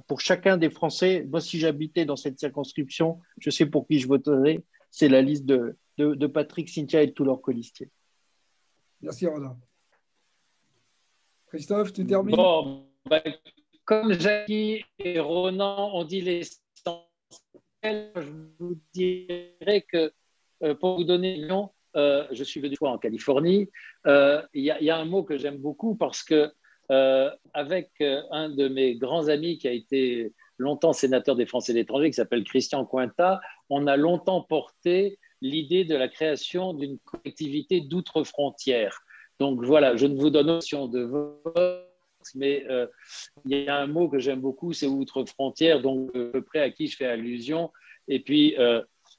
pour chacun des Français, moi, si j'habitais dans cette circonscription, je sais pour qui je voterais. C'est la liste de Patrick, Cynthia et de tous leurs colistiers. Merci, Ronan. Christophe, tu termines? Bon, comme Jackie et Ronan ont dit l'essentiel, je vous dirais que pour vous donner le nom, je suis venu en Californie. Il y a un mot que j'aime beaucoup parce que avec un de mes grands amis qui a été longtemps sénateur des Français de l'étranger, qui s'appelle Christian Cointa, on a longtemps porté l'idée de la création d'une collectivité d'outre-frontières. Donc voilà, je ne vous donne option de vote, mais il y a un mot que j'aime beaucoup, c'est outre-frontières, donc à peu près à qui je fais allusion. Et puis,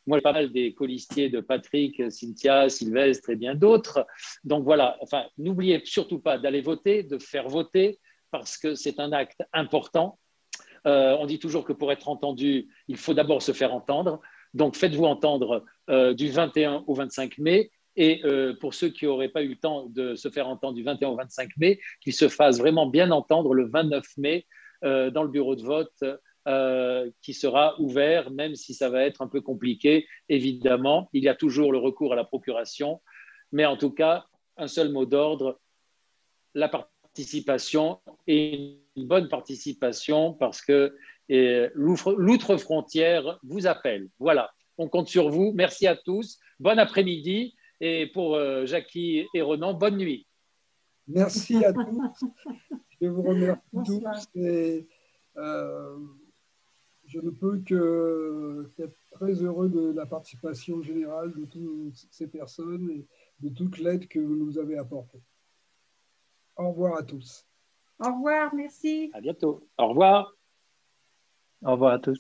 moi, j'ai pas mal des colistiers de Patrick, Cynthia, Sylvestre et bien d'autres. Donc voilà, enfin, n'oubliez surtout pas d'aller voter, de faire voter, parce que c'est un acte important. On dit toujours que pour être entendu, il faut d'abord se faire entendre. Donc, faites-vous entendre du 21 au 25 mai. Et pour ceux qui n'auraient pas eu le temps de se faire entendre du 21 au 25 mai, qu'ils se fassent vraiment bien entendre le 29 mai dans le bureau de vote qui sera ouvert, même si ça va être un peu compliqué, évidemment. Il y a toujours le recours à la procuration. Mais en tout cas, un seul mot d'ordre, la participation et une bonne participation parce que l'outre-frontière vous appelle. Voilà, on compte sur vous. Merci à tous. Bon après-midi. Et pour Jackie et Ronan, bonne nuit. Merci à tous. Je vous remercie tous. Et, je ne peux qu'être très heureux de la participation générale de toutes ces personnes et de toute l'aide que vous nous avez apportée. Au revoir à tous. Au revoir, merci. À bientôt. Au revoir. Au revoir à tous.